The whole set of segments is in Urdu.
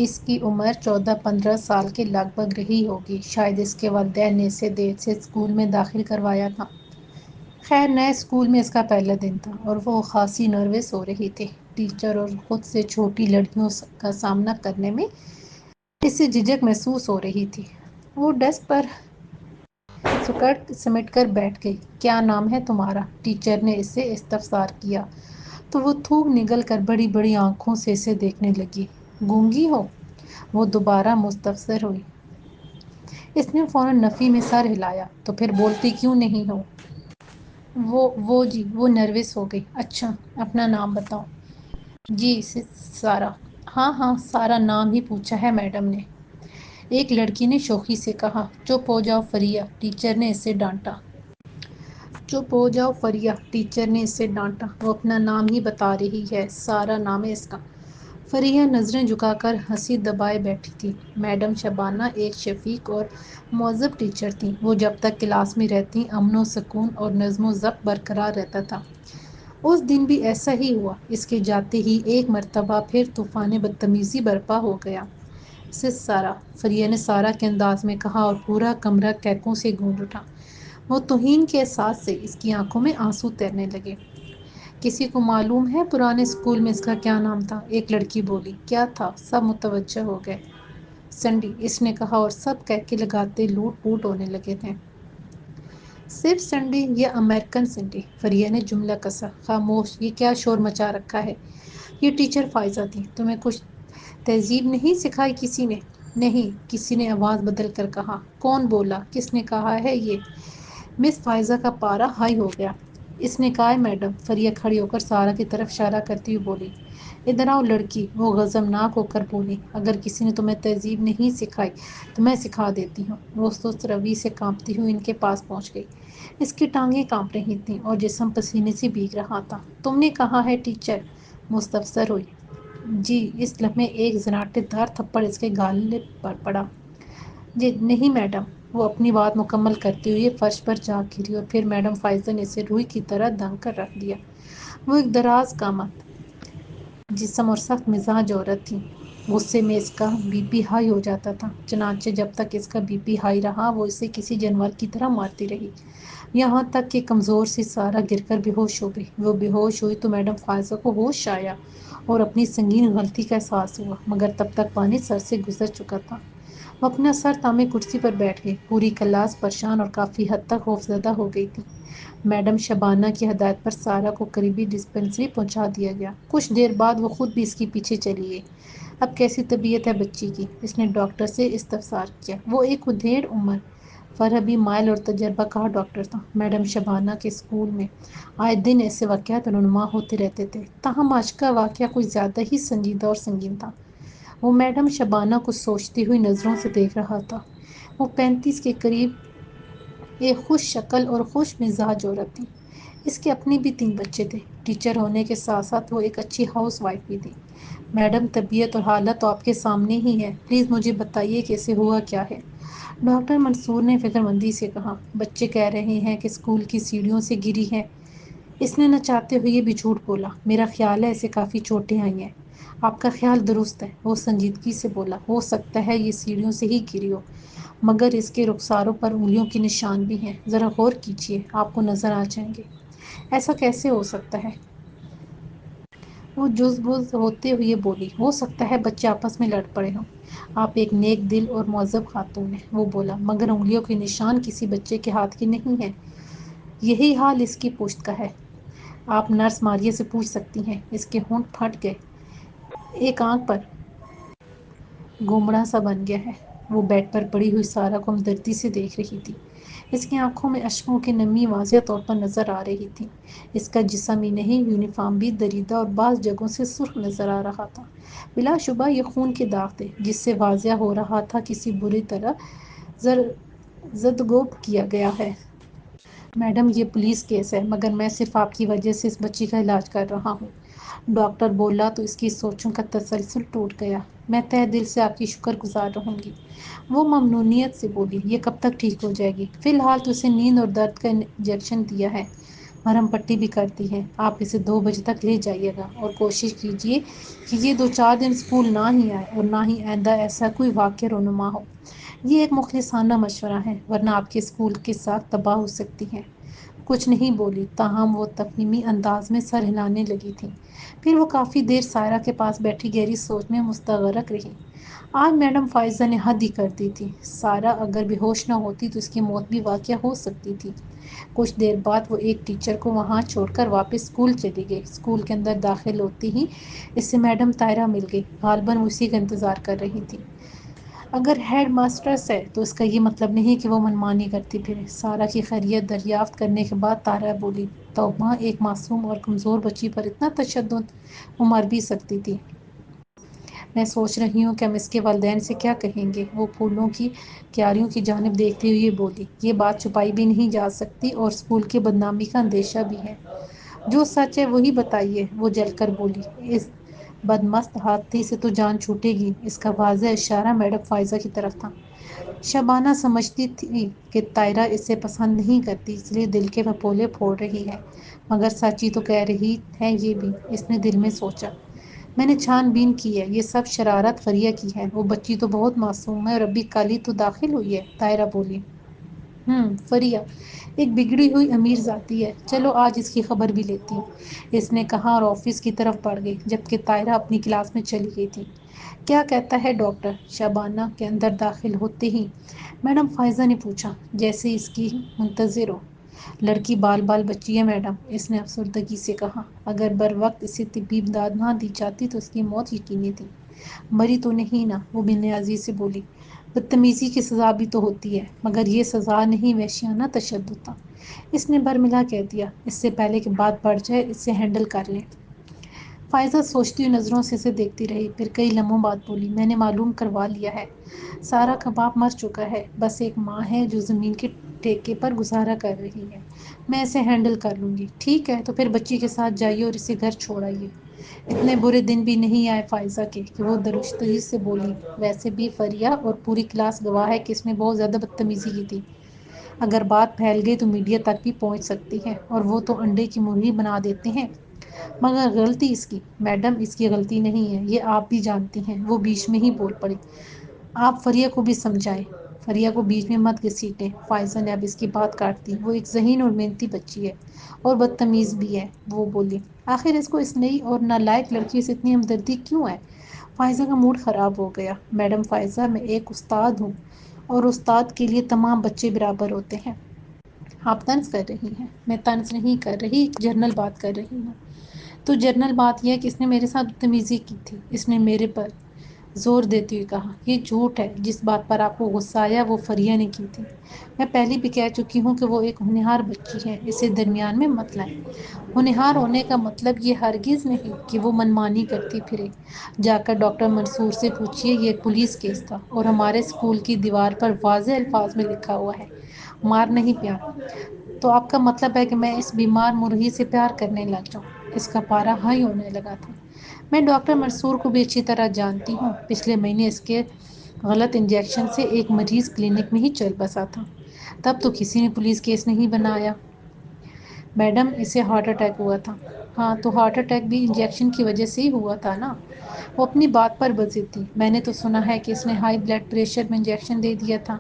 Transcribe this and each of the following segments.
اس کی عمر 14-15 سال کے لگ بھگ رہی ہوگی۔ شاید اس کے والدین نے اسے دیر سے اسکول میں داخل کروایا تھا۔ خیر نئے اسکول میں اس کا پہلا دن تھا اور وہ خاصی نروس ہو رہی تھی۔ ٹیچر اور خود سے چھوٹی لڑکیوں کا سامنا کرنے میں اسے جھجک محسوس ہو رہی تھی۔ وہ ڈیسک پر اسکرٹ سمیٹ کر بیٹھ گئی۔ کیا نام ہے تمہارا؟ ٹیچر نے اسے استفسار کیا تو وہ تھوک نگل کر بڑی بڑی آنکھوں سے اسے دیکھنے لگی۔ گونگی ہو؟ وہ دوبارہ مستفسر ہوئی۔ اس نے فوراً نفی میں سر ہلایا۔ تو پھر بولتی کیوں نہیں ہو؟ وہ نروس ہو گئی۔ اچھا اپنا نام بتاؤ۔ جی سارا۔ ہاں سارا نام ہی پوچھا ہے میڈم نے، ایک لڑکی نے شوخی سے کہا۔ چپ ہو جاؤ فریہ، ٹیچر نے اسے ڈانٹا۔ چپ ہو جاؤ فریہ، ٹیچر نے اسے ڈانٹا۔ وہ اپنا نام ہی بتا رہی ہے، سارا نام ہے اس کا۔ فریہ نظریں جھکا کر ہنسی دبائے بیٹھی تھی۔ میڈم شبانہ ایک شفیق اور مہذب ٹیچر تھیں۔ وہ جب تک کلاس میں رہتیں امن و سکون اور نظم و ضبط برقرار رہتا تھا۔ اس دن بھی ایسا ہی ہوا۔ اس کے جاتے ہی ایک مرتبہ پھر طوفان بدتمیزی برپا ہو گیا۔ سس سارا، فریہ نے سارا کے انداز میں کہا اور پورا کمرہ کہکوں سے گونج اٹھا۔ وہ توہین کے احساس سے اس کی آنکھوں میں آنسو تیرنے لگے۔ کسی کو معلوم ہے پرانے اسکول میں اس کا کیا نام تھا؟ ایک لڑکی بولی۔ کیا تھا؟ سب متوجہ ہو گئے۔ سنڈی، اس نے کہا اور سب کہکے لگاتے لوٹ پوٹ ہونے لگے تھے۔ صرف سنڈی یا امریکن سنڈی؟ فریہ نے جملہ کسا۔ خاموش، یہ کیا شور مچا رکھا ہے؟ یہ ٹیچر فائزہ تھی۔ تمہیں کچھ تہذیب نہیں سکھائی کسی نے؟ نہیں، کسی نے آواز بدل کر کہا۔ کون بولا؟ کس نے کہا ہے یہ؟ مس فائزہ کا پارا ہائی ہو گیا۔ اس نے کہا ہے میڈم، فریہ کھڑی ہو کر سارا کی طرف اشارہ کرتی ہوئی بولی۔ ادھر آؤ لڑکی، وہ غضبناک ہو کر بولی۔ اگر کسی نے تمہیں تہذیب نہیں سکھائی تو میں سکھا دیتی ہوں۔ وہ سست روی سے کانپتی ہوئی ان کے پاس پہنچ گئی۔ اس کی ٹانگیں کانپ رہی تھیں اور جسم پسینے سے بھیگ رہا تھا۔ تم نے کہا ہے ٹیچر؟ مستفسر ہوئی۔ جی۔ اس لمحے ایک زناٹے دار تھپڑ اس کے گالے پر پڑا۔ جی نہیں میڈم، وہ اپنی بات مکمل کرتے ہوئے فرش پر جا گری اور پھر میڈم فائزہ نے اسے روئی کی طرح دنگ کر رکھ دیا۔ وہ ایک دراز قامت جسم اور سخت مزاج عورت تھی۔ غصے میں اس کا بی پی ہائی ہو جاتا تھا، چنانچہ جب تک اس کا بی پی ہائی رہا وہ اسے کسی جانور کی طرح مارتی رہی، یہاں تک کہ کمزور سی سارا گر کر بے ہوش ہو گئی۔ وہ بے ہوش ہوئی تو میڈم فائزہ کو ہوش آیا اور اپنی سنگین غلطی کا احساس ہوا، مگر تب تک پانی سر سے گزر چکا تھا۔ وہ اپنا سر تھامے کرسی پر بیٹھ گئی۔ پوری کلاس پریشان اور کافی حد تک خوفزدہ ہو گئی تھی۔ میڈم شبانہ کی ہدایت پر سارا کو قریبی ڈسپنسری پہنچا دیا گیا۔ کچھ دیر بعد وہ خود بھی اس کے پیچھے چلی گئی۔ اب کیسی طبیعت ہے بچی کی؟ اس نے ڈاکٹر سے استفسار کیا۔ وہ ایک ادھیڑ عمر، فرحبی مائل اور تجربہ کار ڈاکٹر تھا۔ میڈم شبانہ کے اسکول میں آئے دن ایسے واقعات رونما ہوتے رہتے تھے، تاہم آج کا واقعہ کچھ زیادہ ہی سنجیدہ اور سنگین تھا۔ وہ میڈم شبانہ کو سوچتی ہوئی نظروں سے دیکھ رہا تھا۔ وہ 35 کے قریب ایک خوش شکل اور خوش مزاج عورت تھی۔ اس کے اپنے بھی 3 بچے تھے۔ ٹیچر ہونے کے ساتھ ساتھ وہ ایک اچھی ہاؤس وائف بھی تھی۔ میڈم طبیعت اور حالت تو آپ کے سامنے ہی ہے، پلیز مجھے بتائیے کہ اسے ہوا کیا ہے؟ ڈاکٹر منصور نے فکرمندی سے کہا۔ بچے کہہ رہے ہیں کہ اسکول کی سیڑھیوں سے گری ہے۔ اس نے نہ چاہتے ہوئے بھی جھوٹ بولا۔ میرا خیال ہے اسے کافی چوٹیں آئی ہیں۔ آپ کا خیال درست ہے، وہ سنجیدگی سے بولا۔ ہو سکتا ہے یہ سیڑھیوں سے ہی گری ہو، مگر اس کے رخساروں پر انگلیوں کے نشان بھی ہیں، ذرا غور کیجیے، آپ کو نظر آ جائیں گے۔ ایسا کیسے ہو سکتا ہے؟ وہ جز بز ہوتے ہوئے بولی۔ ہو سکتا ہے بچے آپس میں لڑ پڑے ہوں۔ آپ ایک نیک دل اور مہذب خاتون ہیں، وہ بولا، مگر انگلیوں کے نشان کسی بچے کے ہاتھ کے نہیں ہیں۔ یہی حال اس کی پشت کا ہے۔ آپ نرس ماریہ سے پوچھ سکتی ہیں۔ اس کے ہونٹ پھٹ گئے، ایک آنکھ پر گمڑا سا بن گیا ہے۔ وہ بیڈ پر پڑی ہوئی سارا کو ہمدردی سے دیکھ رہی تھی۔ اس کی آنکھوں میں اشکوں کی نمی واضح طور پر نظر آ رہی تھی۔ اس کا جسم ہی نہیں، یونیفارم بھی دریدہ اور بعض جگہوں سے سرخ نظر آ رہا تھا۔ بلا شبہ یہ خون کے داغ تھے، جس سے واضح ہو رہا تھا کسی بری طرح زدگوب کیا گیا ہے۔ میڈم یہ پولیس کیس ہے، مگر میں صرف آپ کی وجہ سے اس بچی کا علاج کر رہا ہوں۔ ڈاکٹر بولا تو اس کی سوچوں کا تسلسل ٹوٹ گیا۔ میں تہہ دل سے آپ کی شکر گزار رہوں گی۔ وہ ممنونیت سے بولی۔ یہ کب تک ٹھیک ہو جائے گی؟ فی الحال تو اسے نیند اور درد کا انجیکشن دیا ہے، مرہم پٹی بھی کرتی ہے، آپ اسے 2 بجے تک لے جائیے گا اور کوشش کیجیے کہ یہ 2 4 دن اسکول نہ ہی آئے اور نہ ہی آئندہ ایسا کوئی واقع رونما ہو۔ یہ ایک مخلصانہ مشورہ ہے، ورنہ آپ کے اسکول کے ساتھ تباہ ہو سکتی ہیں۔ کچھ نہیں بولی، تاہم وہ تفہیمی انداز میں سر ہلانے لگی تھی۔ پھر وہ کافی دیر سائرہ کے پاس بیٹھی گہری سوچ میں مستغرق رہی۔ آج میڈم فائزہ نے حد ہی کر دی تھی۔ سارہ اگر بے ہوش نہ ہوتی تو اس کی موت بھی واقع ہو سکتی تھی۔ کچھ دیر بعد وہ ایک ٹیچر کو وہاں چھوڑ کر واپس اسکول چلی گئی۔ اسکول کے اندر داخل ہوتی ہی اس سے میڈم طاہرہ مل گئی، غالباً وہ اسی کا انتظار کر رہی تھی۔ اگر ہیڈ ماسٹرس ہے تو اس کا یہ مطلب نہیں کہ وہ منمانی کرتی پھرے۔ سارہ کی خیریت دریافت کرنے کے بعد طاہرہ بولی، توبہ، ایک معصوم اور کمزور بچی پر اتنا تشدد وہ مر بھی سکتی تھی۔ میں سوچ رہی ہوں کہ ہم اس کے والدین سے کیا کہیں گے۔ وہ پھولوں کی کیاریوں کی جانب دیکھتے ہوئے بولی، یہ بات چھپائی بھی نہیں جا سکتی اور اسکول کی بدنامی کا اندیشہ بھی ہے۔ جو سچ ہے وہی بتائیے، وہ جل کر بولی۔ اس بدمست ہاتھی سے تو جان چھوٹے گی۔ اس کا واضح اشارہ میڈم فائزہ کی طرف تھا۔ شبانہ سمجھتی تھی کہ طاہرہ اسے پسند نہیں کرتی، اس لیے دل کے پھپولے پھوڑ رہی ہے، مگر سچ ہی تو کہہ رہی ہے یہ بھی، اس نے دل میں سوچا۔ میں نے چھان بین کی ہے، یہ سب شرارت فریہ کی ہے۔ وہ بچی تو بہت معصوم ہے اور ابھی کل ہی تو داخل ہوئی ہے، طاہرہ بولی۔ فریہ ایک بگڑی ہوئی امیر ذاتی ہے، چلو آج اس کی خبر بھی لیتی ہوں، اس نے کہا اور آفس کی طرف بڑھ گئی، جبکہ طاہرہ اپنی کلاس میں چلی گئی تھی۔ کیا کہتا ہے ڈاکٹر؟ شبانہ کے اندر داخل ہوتے ہی میڈم فائزہ نے پوچھا، جیسے اس کی منتظر ہو۔ لڑکی بال بال بچی ہے میڈم، اس نے افسردگی سے کہا۔ اگر بر وقت اسے طبی امداد نہ دی جاتی تو اس کی موت یقینی تھی۔ مری تو نہیں نا؟ وہ بے نیازی سے بولی۔ بدتمیزی کی سزا بھی تو ہوتی ہے، مگر یہ سزا نہیں، وحشیانہ تشدد تھا، اس نے برملا کہہ دیا۔ اس سے پہلے کہ بات بڑھ جائے، اسے ہینڈل کر لیں۔ فائزہ سوچتی ہوئی نظروں سے اسے دیکھتی رہی، پھر کئی لمحوں بعد بولی، میں نے معلوم کروا لیا ہے، سارا کا باپ مر چکا ہے، بس ایک ماں ہے جو زمین کے ٹھیکے پر گزارا کر رہی ہے، میں اسے ہینڈل کر لوں گی۔ ٹھیک ہے، تو پھر بچی کے ساتھ جائیے اور اسے گھر چھوڑ آئیے۔ اتنے برے دن بھی نہیں آئے فائزہ کے کہ وہ درستگی سے بولی، ویسے بھی فریہ اور پوری کلاس گواہ ہے کہ اس نے بہت زیادہ بدتمیزی کی تھی۔ اگر بات پھیل گئی تو میڈیا تک بھی پہنچ سکتی ہے، اور وہ تو انڈے کی مرغی بنا دیتے ہیں۔ مگر غلطی اس کی، میڈم اس کی غلطی نہیں ہے، یہ آپ بھی جانتی ہیں۔ وہ بیچ میں ہی بول پڑی، آپ فریہ کو بھی سمجھائیں، فریہ کو بیچ میں مت گھسیٹیں۔ فائزہ نے اب اس کی بات کاٹ دی، وہ ایک ذہین اور محنتی بچی ہے اور بدتمیز بھی ہے، وہ بولی۔ آخر اس کو اس نئی اور نالائق لڑکی سے اتنی ہمدردی کیوں ہے؟ فائزہ کا موڈ خراب ہو گیا۔ میڈم فائزہ، میں ایک استاد ہوں اور استاد کے لیے تمام بچے برابر ہوتے ہیں۔ آپ طنز کر رہی ہیں؟ میں طنز نہیں کر رہی، جنرل بات کر رہی ہوں۔ تو جنرل بات یہ ہے کہ اس نے میرے ساتھ بدتمیزی کی تھی، اس نے میرے پر زور دیتے ہوئے کہا۔ یہ جھوٹ ہے، جس بات پر آپ کو غصہ آیا وہ فریہ نے کی تھی۔ میں پہلے بھی کہہ چکی ہوں کہ وہ ایک ہونہار بچی ہے، اسے درمیان میں مت لائیں۔ ہونہار ہونے کا مطلب یہ ہرگز نہیں کہ وہ منمانی کرتی پھرے۔ جا کر ڈاکٹر منصور سے پوچھئے، یہ ایک پولیس کیس تھا اور ہمارے اسکول کی دیوار پر واضح الفاظ میں لکھا ہوا ہے، مار نہیں پیار۔ تو آپ کا مطلب ہے کہ میں اس بیمار مرغی سے پیار کرنے لگ جاؤں؟ اس کا پارا ہائی ہونے لگا تھا۔ میں ڈاکٹر منصور کو بھی اچھی طرح جانتی ہوں، پچھلے مہینے اس کے غلط انجیکشن سے ایک مریض کلینک میں ہی چل بسا تھا، تب تو کسی نے پولیس کیس نہیں بنایا۔ میڈم، اسے ہارٹ اٹیک ہوا تھا۔ ہاں، تو ہارٹ اٹیک بھی انجیکشن کی وجہ سے ہی ہوا تھا نا؟ وہ اپنی بات پر بضد تھی۔ میں نے تو سنا ہے کہ اس نے ہائی بلڈ پریشر میں انجیکشن دے دیا تھا،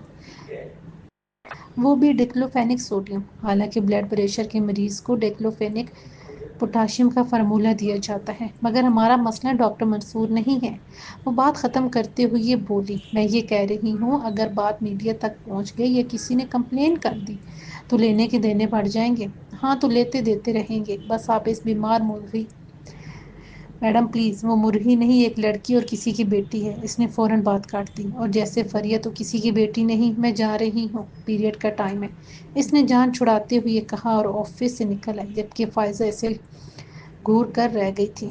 وہ بھی ڈکلوفینک سوڈیم۔ حالانکہ بلڈ پریشر کے مریض کو ڈکلوفینک پوٹاشیم کا فارمولہ دیا جاتا ہے، مگر ہمارا مسئلہ ڈاکٹر منصور نہیں ہے۔ وہ بات ختم کرتے ہوئے بولی، میں یہ کہہ رہی ہوں، اگر بات میڈیا تک پہنچ گئی یا کسی نے کمپلین کر دی تو لینے کے دینے بڑھ جائیں گے۔ ہاں، تو لیتے دیتے رہیں گے، بس آپ اس بیمار مرغی۔ میڈم پلیز، وہ مرغی نہیں، ایک لڑکی اور کسی کی بیٹی ہے، اس نے فوراً بات کاٹ دی۔ اور جیسے فریہ تو کسی کی بیٹی نہیں، میں جا رہی ہوں، پیریڈ کا ٹائم ہے، اس نے جان چھڑاتے ہوئے کہا اور آفس سے نکل آئی، جبکہ فائزہ اسے گھور کر رہ گئی تھی۔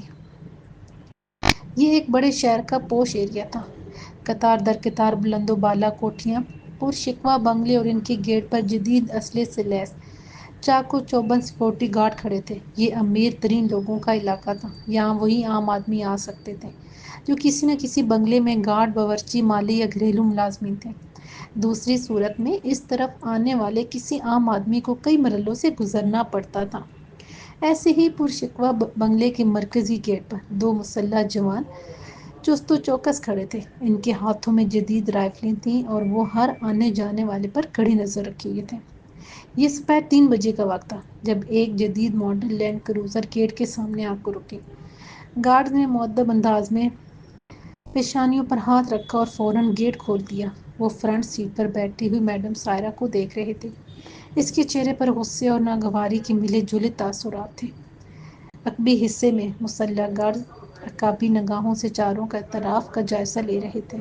یہ ایک بڑے شہر کا پوش ایریا تھا، قطار در قطار بلند و بالا کوٹھیاں، پرشکوہ بنگلے اور ان کے گیٹ پر جدید اسلحے سے لیس چاق و چوبند سیکورٹی گارڈ کھڑے تھے۔ یہ امیر ترین لوگوں کا علاقہ تھا، یہاں وہی عام آدمی آ سکتے تھے جو کسی نہ کسی بنگلے میں گارڈ، باورچی، مالی یا گھریلو ملازمین تھے۔ دوسری صورت میں اس طرف آنے والے کسی عام آدمی کو کئی مرحلوں سے گزرنا پڑتا تھا۔ ایسے ہی پرشکوہ بنگلے کے مرکزی گیٹ پر دو مسلح جوان چست و چوکس کھڑے تھے۔ ان کے ہاتھوں میں جدید رائفلیں تھیں اور وہ ہر آنے جانے والے پر کڑی نظر رکھے ہوئے تھے۔ یہ صبح 3 بجے کا وقت تھا جب ایک جدید ماڈل لینڈ کروزر گیٹ کے سامنے آ کر رکی۔ گارڈ نے مؤدب انداز میں پیشانیوں پر ہاتھ رکھا اور فوراً گیٹ کھول دیا۔ وہ فرنٹ سیٹ پر بیٹھی ہوئی میڈم سائرہ کو دیکھ رہے تھے۔ اس کے چہرے پر غصے اور ناگواری کے ملے جلے تاثرات تھے۔ عقبی حصے میں مسلح گارڈ عقابی نگاہوں سے چاروں کا اطراف کا جائزہ لے رہے تھے۔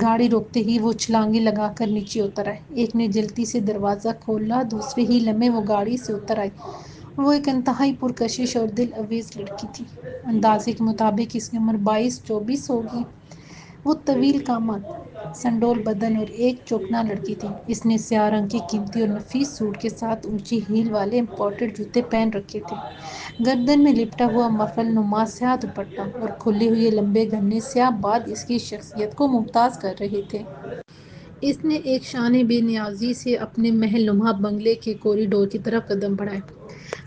گاڑی روکتے ہی وہ چھلانگیں لگا کر نیچے اتر آئے۔ ایک نے جلدی سے دروازہ کھولا، دوسرے ہی لمحے وہ گاڑی سے اتر آئی۔ وہ ایک انتہائی پرکشش اور دل آویز لڑکی تھی۔ اندازے کے مطابق اس کی عمر 22-24 ہوگی۔ وہ طویل قامت، سنڈول بدن اور ایک چوکنا لڑکی تھی۔ اس نے سیاہ رنگ کے قیمتی اور نفیس سوٹ کے ساتھ اونچی ہیل والے امپورٹڈ جوتے پہن رکھے تھے۔ گردن میں لپٹا ہوا مفل نما سیاہ دوپٹہ اور کھلے ہوئے لمبے گھنے سیاہ بال اس کی شخصیت کو ممتاز کر رہے تھے۔ اس نے ایک شان بے نیازی سے اپنے محل نما بنگلے کے کوریڈور کی طرف قدم بڑھائے۔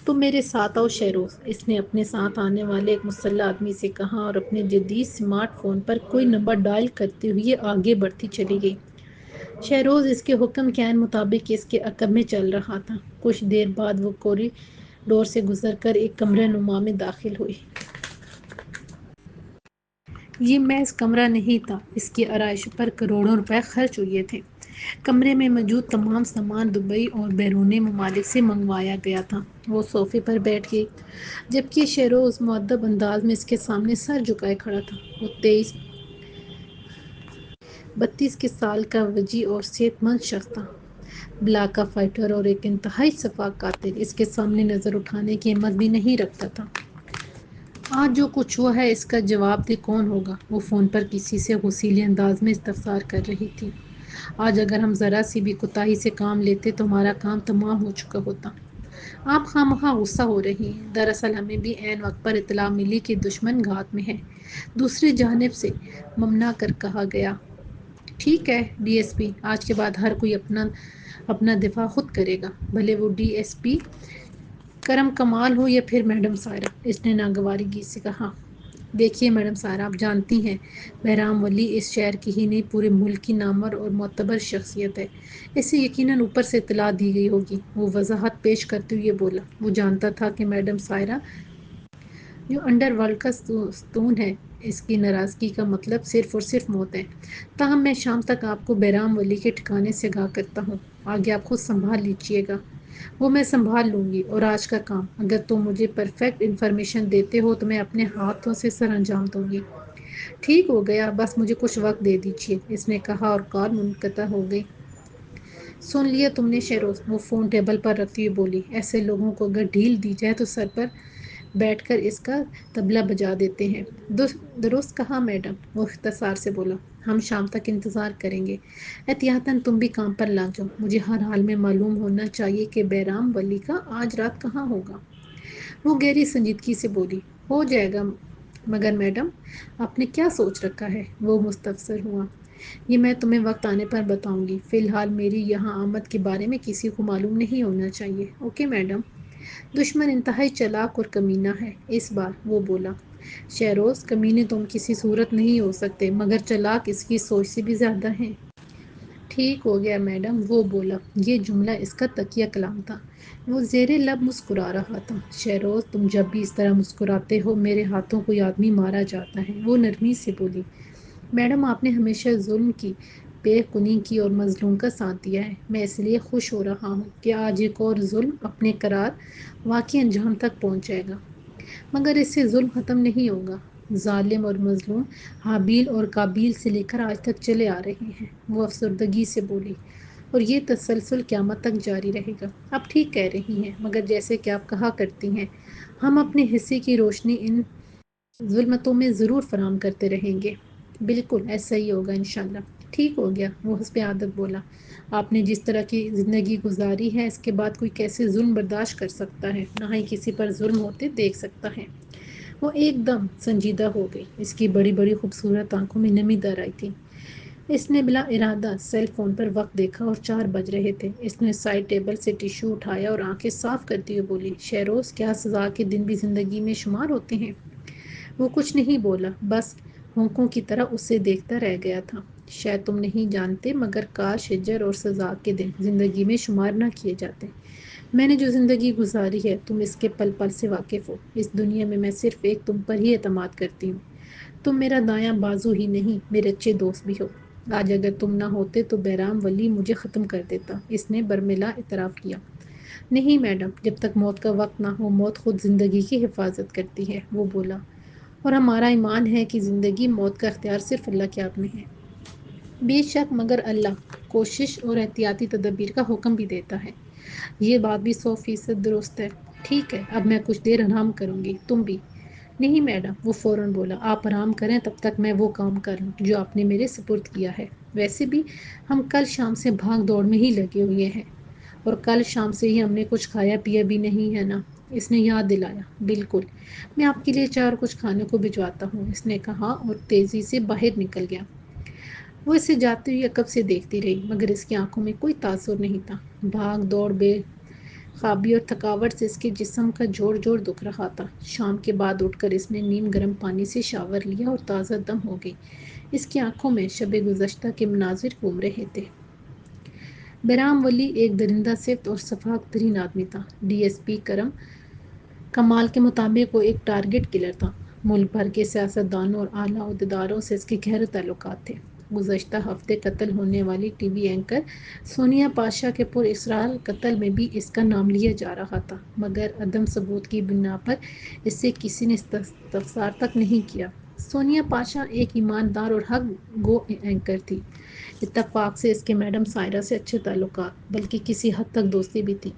تم میرے ساتھ آؤ شہروز، اس نے اپنے ساتھ آنے والے ایک مسلح آدمی سے کہا اور اپنے جدید اسمارٹ فون پر کوئی نمبر ڈائل کرتے ہوئے آگے بڑھتی چلی گئی۔ شہروز اس کے حکم کے عین مطابق اس کے عقب میں چل رہا تھا۔ کچھ دیر بعد وہ کوریڈور سے گزر کر ایک کمرہ نما میں داخل ہوئی۔ یہ محض کمرہ نہیں تھا، اس کی آرائش پر کروڑوں روپے خرچ ہوئے تھے۔ کمرے میں موجود تمام سامان دبئی اور بیرونی ممالک سے منگوایا گیا تھا۔ وہ صوفے پر بیٹھ گئی جبکہ شہروز مؤدب انداز میں اس کے سامنے سر جھکائے کھڑا تھا۔ وہ 32 سال کا وجیح اور صحت مند شخص تھا، بلاکا فائٹر اور ایک انتہائی شفاق قاتل۔ اس کے سامنے نظر اٹھانے کی ہمت بھی نہیں رکھتا تھا۔ آج جو کچھ ہوا ہے اس کا جواب دہ کون ہوگا؟ وہ فون پر کسی سے غصیلے انداز میں استفسار کر رہی تھی۔ آج اگر ہم ذرا سی بھی کوتاہی سے کام لیتے تو ہمارا کام تمام ہو چکا ہوتا۔ آپ خواہ غصہ ہو رہی ہیں، دراصل ہمیں بھی عین وقت پر اطلاع ملی کہ دشمن گھات میں ہے، دوسری جانب سے ممنع کر کہا گیا۔ ٹھیک ہے ڈی ایس پی، آج کے بعد ہر کوئی اپنا دفاع خود کرے گا، بھلے وہ ڈی ایس پی کرم کمال ہو یا پھر میڈم سائرہ، اس نے ناگوارگی سے کہا۔ دیکھیے میڈم سائرہ، آپ جانتی ہیں بہرام ولی اس شہر کی ہی نہیں پورے ملک کی نامور اور معتبر شخصیت ہے، اسے یقیناً اوپر سے اطلاع دی گئی ہوگی۔ وہ وضاحت پیش کرتے ہوئے بولا۔ وہ جانتا تھا کہ میڈم سائرہ جو انڈر ورلڈ کا ستون ہے، اس کی ناراضگی کا مطلب صرف اور صرف موت ہے۔ تاہم میں شام تک آپ کو بہرام ولی کے ٹھکانے سے آگاہ کرتا ہوں، آگے آپ خود سنبھال لیجیے گا۔ وہ میں سنبھال لوں گی، اور آج کا کام اگر تم مجھے پرفیکٹ انفارمیشن دیتے ہو تو میں اپنے ہاتھوں سے سر انجام دوں گی۔ ٹھیک ہو گیا، بس مجھے کچھ وقت دے دیجیے، اس نے کہا اور کال منقطع ہو گئی۔ سن لیا تم نے شہروز، وہ فون ٹیبل پر رکھتی ہوئی بولی۔ ایسے لوگوں کو اگر ڈھیل دی جائے تو سر پر بیٹھ کر اس کا طبلہ بجا دیتے ہیں۔ درست کہا میڈم، وہ اختصار سے بولا۔ ہم شام تک انتظار کریں گے، احتیاطاً تم بھی کام پر لگ جاؤ۔ مجھے ہر حال میں معلوم ہونا چاہیے کہ بہرام ولی کا آج رات کہاں ہوگا۔ وہ گہری سنجیدگی سے بولی۔ ہو جائے گا مگر میڈم، آپ نے کیا سوچ رکھا ہے؟ وہ مستفسر ہوا۔ یہ میں تمہیں وقت آنے پر بتاؤں گی، فی الحال میری یہاں آمد کے بارے میں کسی کو معلوم نہیں ہونا چاہیے، اوکے میڈم؟ دشمن انتہائی چالاک اور کمینہ ہے اس بار، وہ بولا۔ شہروز، کمینے تم کسی صورت نہیں ہو سکتے، مگر چالاک اس کی سوچ سے بھی زیادہ ہیں۔ ٹھیک ہو گیا میڈم، وہ بولا۔ یہ جملہ اس کا تکیہ کلام تھا۔ وہ زیر لب مسکرا رہا تھا۔ شہروز، تم جب بھی اس طرح مسکراتے ہو میرے ہاتھوں کوئی آدمی مارا جاتا ہے، وہ نرمی سے بولی۔ میڈم، آپ نے ہمیشہ ظلم کی، بے خونی کی اور مظلوم کا ساتھ دیا ہے، میں اس لیے خوش ہو رہا ہوں کہ آج ایک اور ظلم اپنے قرار واقعی انجام تک پہنچ جائے گا، مگر اس سے ظلم ختم نہیں ہوگا۔ ظالم اور مظلوم حابیل اور قابیل سے لے کر آج تک چلے آ رہے ہیں، وہ افسردگی سے بولی، اور یہ تسلسل قیامت تک جاری رہے گا۔ آپ ٹھیک کہہ رہی ہیں، مگر جیسے کہ آپ کہا کرتی ہیں، ہم اپنے حصے کی روشنی ان ظلمتوں میں ضرور فراہم کرتے رہیں گے۔ بالکل ایسا ہی ہوگا انشاءاللہ۔ ٹھیک ہو گیا، وہ حسب عادت بولا۔ آپ نے جس طرح کی زندگی گزاری ہے، اس کے بعد کوئی کیسے ظلم برداشت کر سکتا ہے؟ نہ ہی کسی پر ظلم ہوتے دیکھ سکتا ہے۔ وہ ایک دم سنجیدہ ہو گئی، اس کی بڑی بڑی خوبصورت آنکھوں میں نمی در آئی تھی۔ اس نے بلا ارادہ سیل فون پر وقت دیکھا اور 4 بج رہے تھے۔ اس نے سائڈ ٹیبل سے ٹیشو اٹھایا اور آنکھیں صاف کرتی ہوئی بولی، شہروز، کیا سزا کے دن بھی زندگی میں شمار ہوتے ہیں؟ وہ کچھ نہیں بولا، بس ہونکوں کی طرح اسے دیکھتا رہ گیا تھا۔ شاید تم نہیں جانتے، مگر کاش ہجر اور سزا کے دن زندگی میں شمار نہ کیے جاتے۔ میں نے جو زندگی گزاری ہے، تم اس کے پل پل سے واقف ہو۔ اس دنیا میں میں صرف ایک تم پر ہی اعتماد کرتی ہوں۔ تم میرا دایاں بازو ہی نہیں، میرے اچھے دوست بھی ہو۔ آج اگر تم نہ ہوتے تو بہرام ولی مجھے ختم کر دیتا۔ اس نے برملا اعتراف کیا۔ نہیں میڈم، جب تک موت کا وقت نہ ہو، موت خود زندگی کی حفاظت کرتی ہے، وہ بولا۔ اور ہمارا ایمان ہے کہ زندگی موت کا اختیار صرف اللہ کے ہاتھ میں ہے۔ بے شک، مگر اللہ کوشش اور احتیاطی تدابیر کا حکم بھی دیتا ہے۔ یہ بات بھی 100% درست ہے۔ ٹھیک ہے، اب میں کچھ دیر آرام کروں گی، تم بھی۔ نہیں میڈم، وہ فوراً بولا، آپ آرام کریں تب تک میں وہ کام کر لوں جو آپ نے میرے سپرد کیا ہے۔ ویسے بھی ہم کل شام سے بھاگ دوڑ میں ہی لگے ہوئے ہیں، اور کل شام سے ہی ہم نے کچھ کھایا پیا بھی نہیں ہے نا؟ اس نے یاد دلایا۔ بالکل، میں آپ کے لیے چائے اور کچھ کھانے کو بھجواتا ہوں، اس نے کہا اور تیزی سے باہر نکل گیا۔ وہ اسے جاتے ہوئے کب سے دیکھتی رہی، مگر اس کی آنکھوں میں کوئی تاثر نہیں تھا۔ بھاگ دوڑ، بے خوابی اور تھکاوٹ سے اس کے جسم کا جوڑ جوڑ دکھ رہا تھا۔ شام کے بعد اٹھ کر اس نے نیم گرم پانی سے شاور لیا اور تازہ دم ہو گئی۔ اس کی آنکھوں میں شب گزشتہ کے مناظر گھوم رہے تھے۔ بہرام ولی ایک درندہ صفت اور شفاف ترین آدمی تھا۔ ڈی ایس پی کرم کمال کے مطابق وہ ایک ٹارگٹ کلر تھا۔ ملک بھر کے سیاستدانوں اور اعلیٰ عہدیداروں سے اس کے گہرے تعلقات تھے۔ گزشتہ ہفتے قتل ہونے والی T V anchor Sonia Pasha کے پراسرار قتل میں بھی اس کا نام لیا جا رہا تھا، مگر عدم ثبوت کی بنا پر اس سے کسی نے استفسار تک نہیں کیا۔ سونیا پاشا ایک ایماندار اور حق گو اینکر تھی۔ اتفاق سے اس کے میڈم سائرہ سے اچھے تعلقات، بلکہ کسی حد تک دوستی بھی تھی۔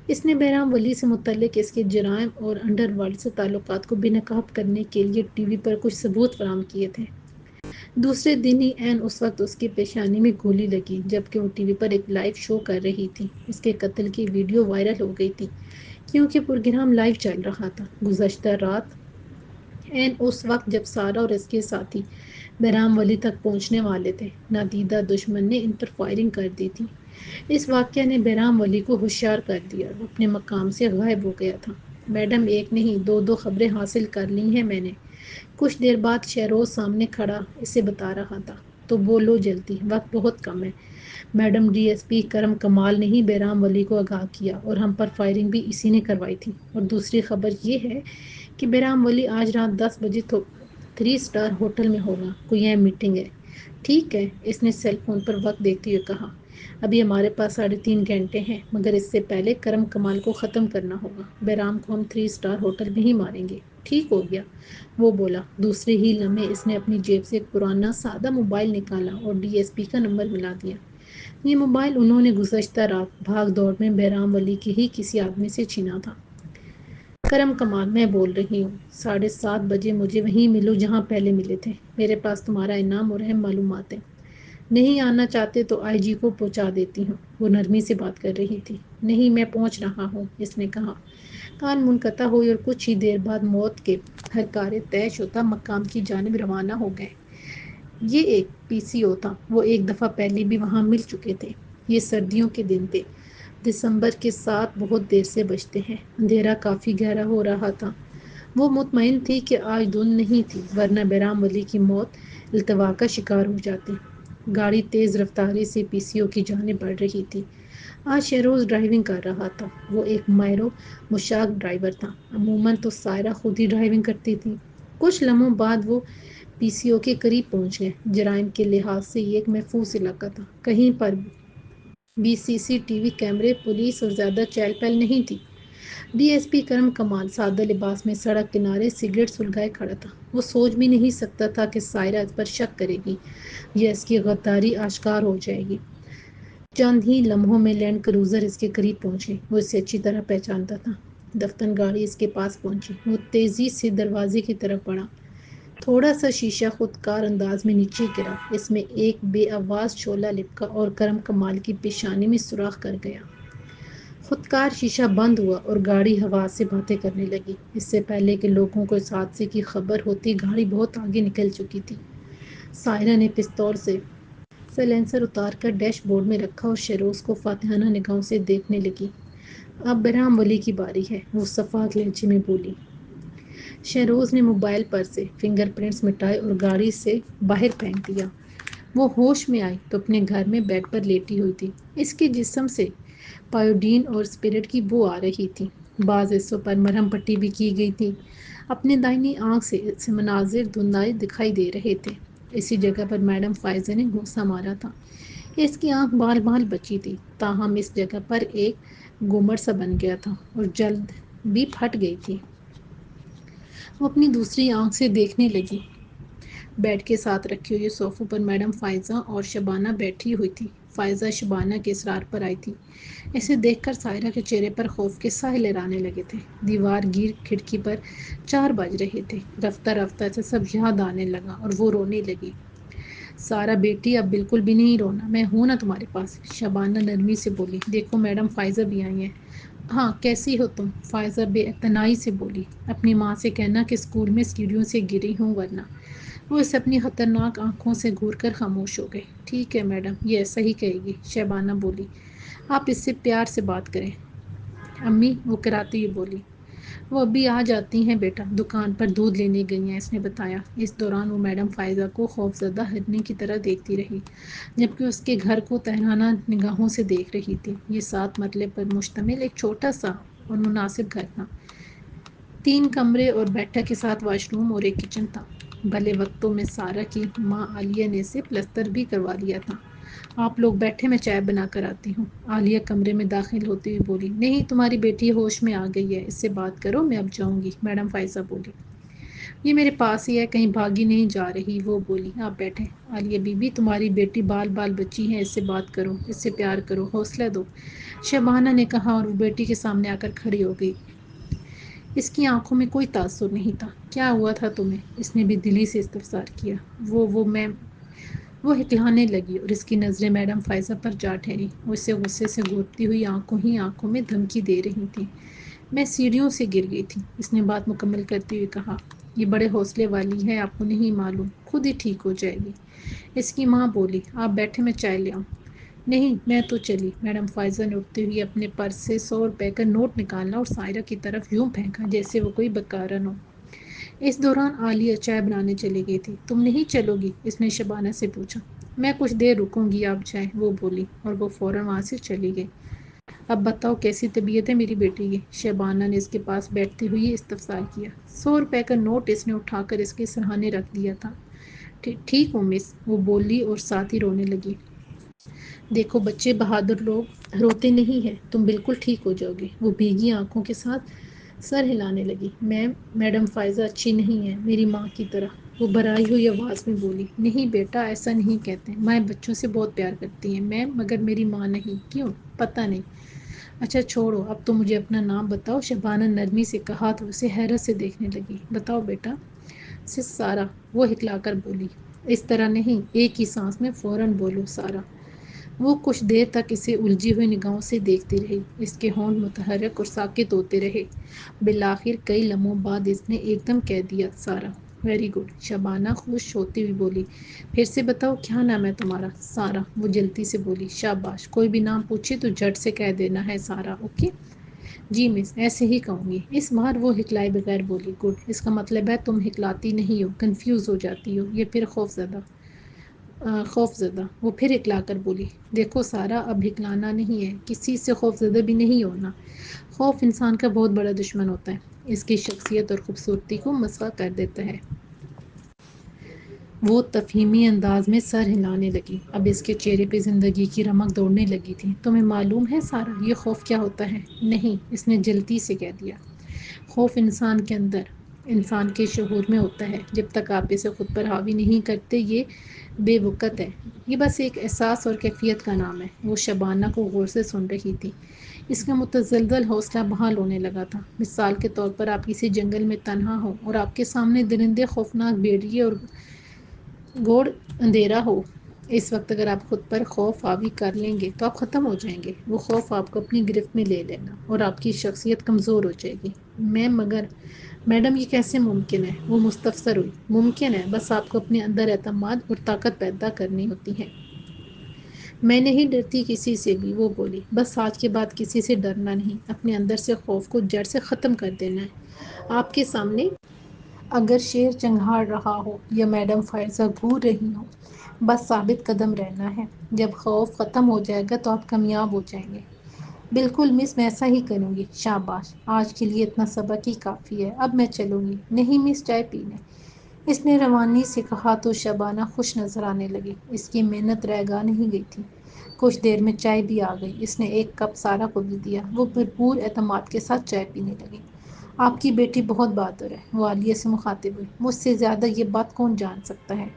اس نے بہرام ولی سے متعلق اس کے جرائم اور انڈر ورلڈ سے تعلقات کو بے نقاب کرنے کے لیے ٹی وی پر کچھ ثبوت فراہم کیے تھے۔ دوسرے دن ہی عین اس وقت اس کی پیشانی میں گولی لگی جبکہ وہ ٹی وی پر ایک لائیو شو کر رہی تھی۔ اس کے قتل کی ویڈیو وائرل ہو گئی تھی کیونکہ پروگرام لائیو چل رہا تھا۔ گزشتہ رات عین اس وقت جب سارہ اور اس کے ساتھی بہرام ولی تک پہنچنے والے تھے، نادیدہ دشمن نے ان پر فائرنگ کر دی تھی۔ اس واقعہ نے بہرام ولی کو ہوشیار کر دیا اور وہ اپنے مقام سے غائب ہو گیا تھا۔ میڈم، ایک نہیں دو خبریں حاصل کر لی ہیں میں نے۔ کچھ دیر بعد شہروز سامنے کھڑا اسے بتا رہا تھا۔ تو بولو جلدی، وقت بہت کم ہے۔ میڈم، ڈی ایس پی کرم کمال نے ہی بہرام ولی کو آگاہ کیا اور ہم پر فائرنگ بھی اسی نے کروائی تھی۔ اور دوسری خبر یہ ہے کہ بہرام ولی آج رات 10 بجے 3 اسٹار ہوٹل میں ہوگا، کوئی اہم میٹنگ ہے۔ ٹھیک ہے، اس نے سیل فون پر وقت دیکھتے ہوئے کہا۔ ابھی ہمارے پاس 3.5 گھنٹے ہیں، مگر اس سے پہلے کرم کمال کو ختم کرنا ہوگا۔ بہرام کو ہم 3 اسٹار ہوٹل میں ہی ماریں گے۔ ٹھیک ہو گیا، وہ بولا۔ دوسرے ہی لمحے اس نے اپنی جیب سے ایک پرانا سادہ موبائل نکالا اور ڈی ایس پی کا نمبر ملا دیا۔ یہ موبائل انہوں نے گزشتہ رات بھاگ دوڑ میں بہرام ولی کے ہی کسی آدمی سے چھینا تھا۔ کرم کمال، میں بول رہی ہوں، 7:30 بجے مجھے وہیں ملو جہاں پہلے ملے تھے۔ میرے پاس تمہارا انعام اور اہم معلومات ہیں۔ نہیں آنا چاہتے تو آئی جی کو پہنچا دیتی ہوں، وہ نرمی سے بات کر رہی تھی۔ نہیں، میں پہنچ رہا ہوں، اس نے کہا۔ کان منقطع ہوئی اور کچھ ہی دیر بعد موت کے ہرکارے طے شدہ مقام کی جانب روانہ ہو گئے۔ یہ ایک پی سی او تھا، وہ ایک دفعہ پہلے بھی وہاں مل چکے تھے۔ یہ سردیوں کے دن تھے، دسمبر کے 7 بہت دیر سے بجتے ہیں، اندھیرا کافی گہرا ہو رہا تھا۔ وہ مطمئن تھی کہ آج دھند نہیں تھی، ورنہ بہرام ولی کی موت التوا کا شکار ہو جاتی۔ گاڑی تیز رفتاری سے پی سی او کی جانب بڑھ رہی تھی۔ آج شہروز ڈرائیونگ کر رہا تھا۔ وہ ایک ماہر و مشاق ڈرائیور تھا۔ عموماً تو سائرہ خود ہی ڈرائیونگ کرتی تھی۔ کچھ لمحوں بعد وہ پی سی او کے قریب پہنچ گئے۔ جرائم کے لحاظ سے یہ ایک محفوظ علاقہ تھا، کہیں پر بھی سی سی ٹی وی کیمرے، پولیس اور زیادہ چہل پہل نہیں تھی۔ ڈی ایس پی کرم کمال سادہ لباس میں سڑک کنارے سگریٹ سلگائے کھڑا تھا۔ وہ سوچ بھی نہیں سکتا تھا کہ سائرہ اس پر شک کرے گی یا اس کی غداری آشکار ہو جائے گی۔ چند ہی لمحوں میں لینڈ کروزر اس کے قریب پہنچ گئی۔ وہ اسے اچھی طرح پہچانتا تھا۔ دفتر گاڑی اس کے پاس پہنچی۔ وہ تیزی سے دروازے کی طرف بڑھا۔ تھوڑا سا شیشہ خودکار انداز میں نیچے گرا، اس میں ایک بے آواز شعلہ لپکا اور کرم کمال کی پیشانی میں سوراخ کر گیا۔ خودکار شیشہ بند ہوا اور گاڑی ہوا سے باتیں کرنے لگی۔ اس سے پہلے کہ لوگوں کو اس حادثے کی خبر ہوتی، گاڑی بہت آگے نکل چکی تھی۔ سائرہ نے پستول سے سیلنسر اتار کر ڈیش بورڈ میں رکھا اور شہروز کو فاتحانہ نگاہوں سے دیکھنے لگی۔ اب برہم ولی کی باری ہے، وہ شفاق لہجے میں بولی۔ شہروز نے موبائل پر سے فنگر پرنٹس مٹائے اور گاڑی سے باہر پھینک دیا۔ وہ ہوش میں آئی تو اپنے گھر میں بیڈ پر لیٹی ہوئی تھی۔ اس کے جسم سے پائیوڈین اور اسپرٹ کی بو آ رہی تھی۔ بعض حصوں پر مرہم پٹی بھی کی گئی تھی۔ اپنے دائنی آنکھ سے مناظر دھندلے دکھائی دے رہے تھے۔ اسی جگہ پر میڈم فائزہ نے گھونسا مارا تھا۔ اس کی آنکھ بال بال بچی تھی، تاہم اس جگہ پر ایک گمڑ سا بن گیا تھا اور جلد بھی پھٹ گئی تھی۔ وہ اپنی دوسری آنکھ سے دیکھنے لگی۔ بیڈ کے ساتھ رکھے ہوئے صوفے پر میڈم فائزہ اور شبانہ بیٹھی ہوئی تھی۔ فائزہ شبانہ کے اصرار پر آئی تھی۔ اسے دیکھ کر سائرہ کے چہرے پر خوف کے سائے لہرانے لگے تھے۔ دیوار گیر کھڑکی پر 4 بج رہے تھے۔ رفتہ رفتہ سے سب یاد آنے لگا اور وہ رونے لگی۔ سارہ بیٹی اب بالکل بھی نہیں رونا، میں ہوں نا تمہارے پاس، شبانہ نرمی سے بولی۔ دیکھو میڈم فائزہ بھی آئی ہیں۔ ہاں کیسی ہو تم؟ فائزہ بے اعتنائی سے بولی۔ اپنی ماں سے کہنا کہ اسکول میں سیڑھیوں سے گری ہوں ورنہ۔ وہ اسے اپنی خطرناک آنکھوں سے گھور کر خاموش ہو گئی۔ ٹھیک ہے میڈم، یہ ایسا ہی کہے گی، شبانہ بولی۔ آپ اس سے پیار سے بات کریں امی، وہ کراتی ہوئی بولی۔ وہ ابھی آ جاتی ہیں بیٹا، دکان پر دودھ لینے گئی ہیں، اس نے بتایا۔ اس دوران وہ میڈم فائزہ کو خوفزدہ ہرنی کی طرح دیکھتی رہی، جبکہ اس کے گھر کو تہرانہ نگاہوں سے دیکھ رہی تھی۔ یہ 7 مرلے پر مشتمل ایک چھوٹا سا اور مناسب گھر تھا۔ 3 کمرے اور بیٹھک کے ساتھ واش روم اور ایک کچن تھا۔ بھلے وقتوں میں سارہ کی ماں عالیہ نے اسے پلستر بھی کروا لیا تھا۔ آپ لوگ بیٹھے، میں چائے بنا کر آتی ہوں، عالیہ کمرے میں داخل ہوتی ہوئی بولی۔ نہیں، تمہاری بیٹی ہوش میں آ گئی ہے، اس سے بات کرو، میں اب جاؤں گی، میڈم فائزہ بولی۔ یہ میرے پاس ہی ہے، کہیں بھاگی نہیں جا رہی، وہ بولی۔ آپ بیٹھیں عالیہ بی بی، تمہاری بیٹی بال بال بچی ہے، اس سے بات کرو، اس سے پیار کرو، حوصلہ دو، شبانہ نے کہا اور وہ بیٹی کے سامنے آ کر کھڑی ہو گئی۔ اس کی آنکھوں میں کوئی تاثر نہیں تھا۔ کیا ہوا تھا تمہیں؟ اس نے بھی دلی سے استفسار کیا۔ وہ ہکلانے لگی اور اس کی نظریں میڈم فائزہ پر جا ٹھہری۔ وہ اسے غصے سے گھورتی ہوئی آنکھوں میں دھمکی دے رہی تھی۔ میں سیڑھیوں سے گر گئی تھی، اس نے بات مکمل کرتے ہوئے کہا۔ یہ بڑے حوصلے والی ہے، آپ کو نہیں معلوم، خود ہی ٹھیک ہو جائے گی، اس کی ماں بولی۔ آپ بیٹھے، میں چائے لے آؤں؟ نہیں، میں تو چلی، میڈم فائزہ نے اٹھتے ہوئے اپنے پرس سے 100 روپے کا نوٹ نکالا اور سائرہ کی طرف یوں پھینکا جیسے وہ کوئی بکارن ہو۔ اس دوران عالیہ چائے بنانے چلی گئی تھی۔ تم نہیں چلو گی؟ اس نے شبانہ سے پوچھا۔ میں کچھ دیر رکوں گی، آپ جائیں، وہ بولی اور وہ فوراً وہاں سے چلی گئی۔ اب بتاؤ کیسی طبیعت ہے میری بیٹی کی؟ شبانہ نے اس کے پاس بیٹھتے ہوئے استفسار کیا۔ 100 روپے کا نوٹ اس نے اٹھا کر اس کے سرہانے رکھ دیا تھا۔ ٹھیک ہوں مس، وہ بولی اور ساتھ ہی رونے لگی۔ دیکھو بچے بہادر لوگ روتے نہیں ہیں، تم بالکل ٹھیک ہو جاؤ گے، وہ بھیگی آنکھوں کے ساتھ سر ہلانے لگی۔ میڈم فائزہ اچھی نہیں ہے، میری ماں کی طرح، وہ بھرائی ہوئی آواز میں بولی۔ نہیں بیٹا، ایسا نہیں کہتے، مائیں بچوں سے بہت پیار کرتی ہیں، میں مگر میری ماں نہیں۔ کیوں؟ پتہ نہیں۔ اچھا چھوڑو، اب تو مجھے اپنا نام بتاؤ، شبانہ نرمی سے کہا تو اسے حیرت سے دیکھنے لگی۔ بتاؤ بیٹا، سس سارہ، وہ ہکلا کر بولی۔ اس طرح نہیں، ایک ہی سانس میں فوراً بولو سارہ۔ وہ کچھ دیر تک اسے الجھی ہوئی نگاہوں سے دیکھتی رہی۔ اس کے ہونٹ متحرک اور ساکت ہوتے رہے۔ بالآخر کئی لمحوں بعد اس نے ایک دم کہہ دیا، سارہ۔ ویری گڈ، شبانہ خوش ہوتی ہوئی بولی۔ پھر سے بتاؤ، کیا نام ہے تمہارا؟ سارہ، وہ جلدی سے بولی۔ شاباش، کوئی بھی نام پوچھے تو جھٹ سے کہہ دینا ہے سارہ، اوکے؟ جی مس، ایسے ہی کہوں گی۔ اس بار وہ ہکلائے بغیر بولی۔ گڈ، اس کا مطلب ہے تم ہکلاتی نہیں ہو، کنفیوز ہو جاتی ہو، یہ پھر خوف زدہ، وہ پھر ہکلا کر بولی۔ دیکھو سارہ، اب ہکلانا نہیں ہے، کسی سے خوف زدہ بھی نہیں ہونا۔ خوف انسان کا بہت بڑا دشمن ہوتا ہے، اس کی شخصیت اور خوبصورتی کو مسخ کر دیتا ہے۔ وہ تفہیمی انداز میں سر ہلانے لگی۔ اب اس کے چہرے پہ زندگی کی رمق دوڑنے لگی تھی۔ تمہیں معلوم ہے سارہ، یہ خوف کیا ہوتا ہے؟ نہیں، اس نے جلدی سے کہہ دیا۔ خوف انسان کے اندر، انسان کے شعور میں ہوتا ہے۔ جب تک آپ اسے خود پر حاوی نہیں کرتے، یہ بے وقت ہے، یہ بس ایک احساس اور کیفیت کا نام ہے۔ وہ شبانہ کو غور سے سن رہی تھی۔ اس کا متزلزل حوصلہ بحال ہونے لگا تھا۔ مثال کے طور پر آپ کسی جنگل میں تنہا ہو اور آپ کے سامنے درندے، خوفناک بھیڑیے اور گھوڑ اندھیرا ہو۔ اس وقت اگر آپ خود پر خوف حاوی کر لیں گے تو آپ ختم ہو جائیں گے۔ وہ خوف آپ کو اپنی گرفت میں لے لینا اور آپ کی شخصیت کمزور ہو جائے گی۔ مگر میڈم، یہ کیسے ممکن ہے؟ وہ مستفسر ہوئی۔ ممکن ہے، بس آپ کو اپنے اندر اعتماد اور طاقت پیدا کرنی ہوتی ہے۔ میں نہیں ڈرتی کسی سے بھی، وہ بولی، بس آج کے بعد کسی سے ڈرنا نہیں، اپنے اندر سے خوف کو جڑ سے ختم کر دینا ہے۔ آپ کے سامنے اگر شیر چنگھاڑ رہا ہو یا میڈم فائزہ گھور رہی ہو، بس ثابت قدم رہنا ہے۔ جب خوف ختم ہو جائے گا تو آپ کامیاب ہو جائیں گے۔ بالکل مس، میں ایسا ہی کروں گی۔ شاباش، آج کے لیے اتنا سبق ہی کافی ہے، اب میں چلوں گی۔ نہیں مس، چائے پینے اس نے روانی سے کہا تو شبانہ خوش نظر آنے لگی۔ اس کی محنت رائگاں نہیں گئی تھی۔ کچھ دیر میں چائے بھی آ گئی۔ اس نے ایک کپ سارا کو بھی دیا۔ وہ بھرپور اعتماد کے ساتھ چائے پینے لگی۔ آپ کی بیٹی بہت بہادر ہے، وہ عالیہ سے مخاطب ہوئی۔ مجھ سے زیادہ یہ بات کون جان سکتا ہے؟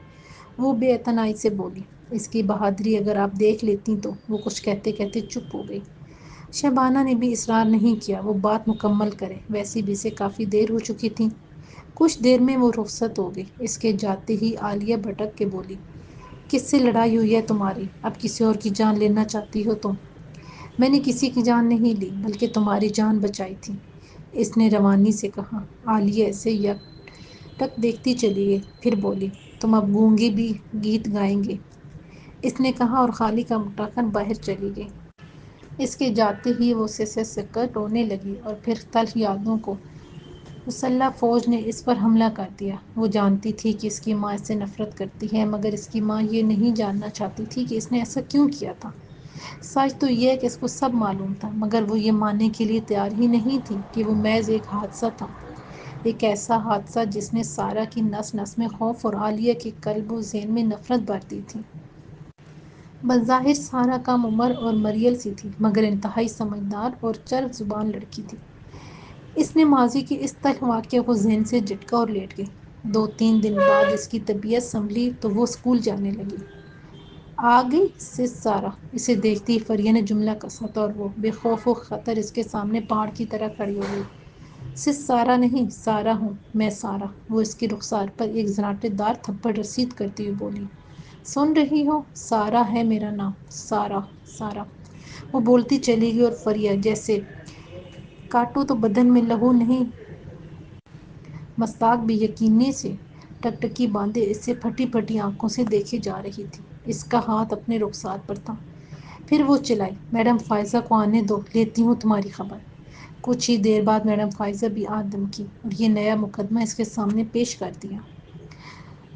وہ بے اعتنائی سے بولی۔ اس کی بہادری اگر آپ دیکھ لیتی تو۔ وہ کچھ کہتے کہتے چپ ہو گئی۔ شبانہ نے بھی اصرار نہیں کیا وہ بات مکمل کرے، ویسے بھی اسے کافی دیر ہو چکی تھی۔ کچھ دیر میں وہ رخصت ہو گئی۔ اس کے جاتے ہی عالیہ بھٹک کے بولی، کس سے لڑائی ہوئی ہے تمہاری؟ اب کسی اور کی جان لینا چاہتی ہو تم؟ میں نے کسی کی جان نہیں لی، بلکہ تمہاری جان بچائی تھی، اس نے روانی سے کہا۔ عالیہ اسے یکٹک دیکھتی چلی گئی، پھر بولی، تم اب گونگے بھی گیت گائیں گے، اس نے کہا اور خالی کپ اٹھا کر باہر چلی گئی۔ اس کے جاتے ہی وہ سسک کر رونے لگی اور پھر تلخ یادوں کو۔ مسلح فوج نے اس پر حملہ کر دیا۔ وہ جانتی تھی کہ اس کی ماں اس سے نفرت کرتی ہے، مگر اس کی ماں یہ نہیں جاننا چاہتی تھی کہ اس نے ایسا کیوں کیا تھا۔ سچ تو یہ ہے کہ اس کو سب معلوم تھا، مگر وہ یہ ماننے کے لیے تیار ہی نہیں تھی کہ وہ محض ایک حادثہ تھا، ایک ایسا حادثہ جس نے سارا کی نس نس میں خوف اور عالیہ کے قلب و ذہن میں نفرت بھر دی تھی۔ بظاہر سارا کم عمر اور مریل سی تھی، مگر انتہائی سمجھدار اور چرب زبان لڑکی تھی۔ اس نے ماضی کے اس تلخ واقعے کو ذہن سے جھٹکا اور لیٹ گئی۔ 2-3 دن بعد اس کی طبیعت سنبھلی تو وہ اسکول جانے لگی۔ آ گئی سس سارا، اسے دیکھتے ہی فریہ نے جملہ کسا تھا اور وہ بے خوف و خطر اس کے سامنے پہاڑ کی طرح کھڑی ہو گئی۔ سس سارا نہیں، سارا ہوں میں، سارا۔ وہ اس کی رخسار پر ایک زناٹے دار تھپڑ رسید کرتی ہوئی بولی، سن رہی ہو، سارا ہے میرا نام، سارا، سارا۔ وہ بولتی چلی گئی اور فریہ جیسے کاٹو تو بدن میں لہو نہیں مستاق بے یقینی سے ٹکٹکی باندھے اسے پھٹی پھٹی آنکھوں سے دیکھے جا رہی تھی۔ اس کا ہاتھ اپنے رخسار پر تھا۔ پھر وہ چلائی، میڈم فائزہ کو آنے دو، لیتی ہوں تمہاری خبر۔ کچھ ہی دیر بعد میڈم فائزہ بھی آ دمکی اور یہ نیا مقدمہ اس کے سامنے پیش کر دیا۔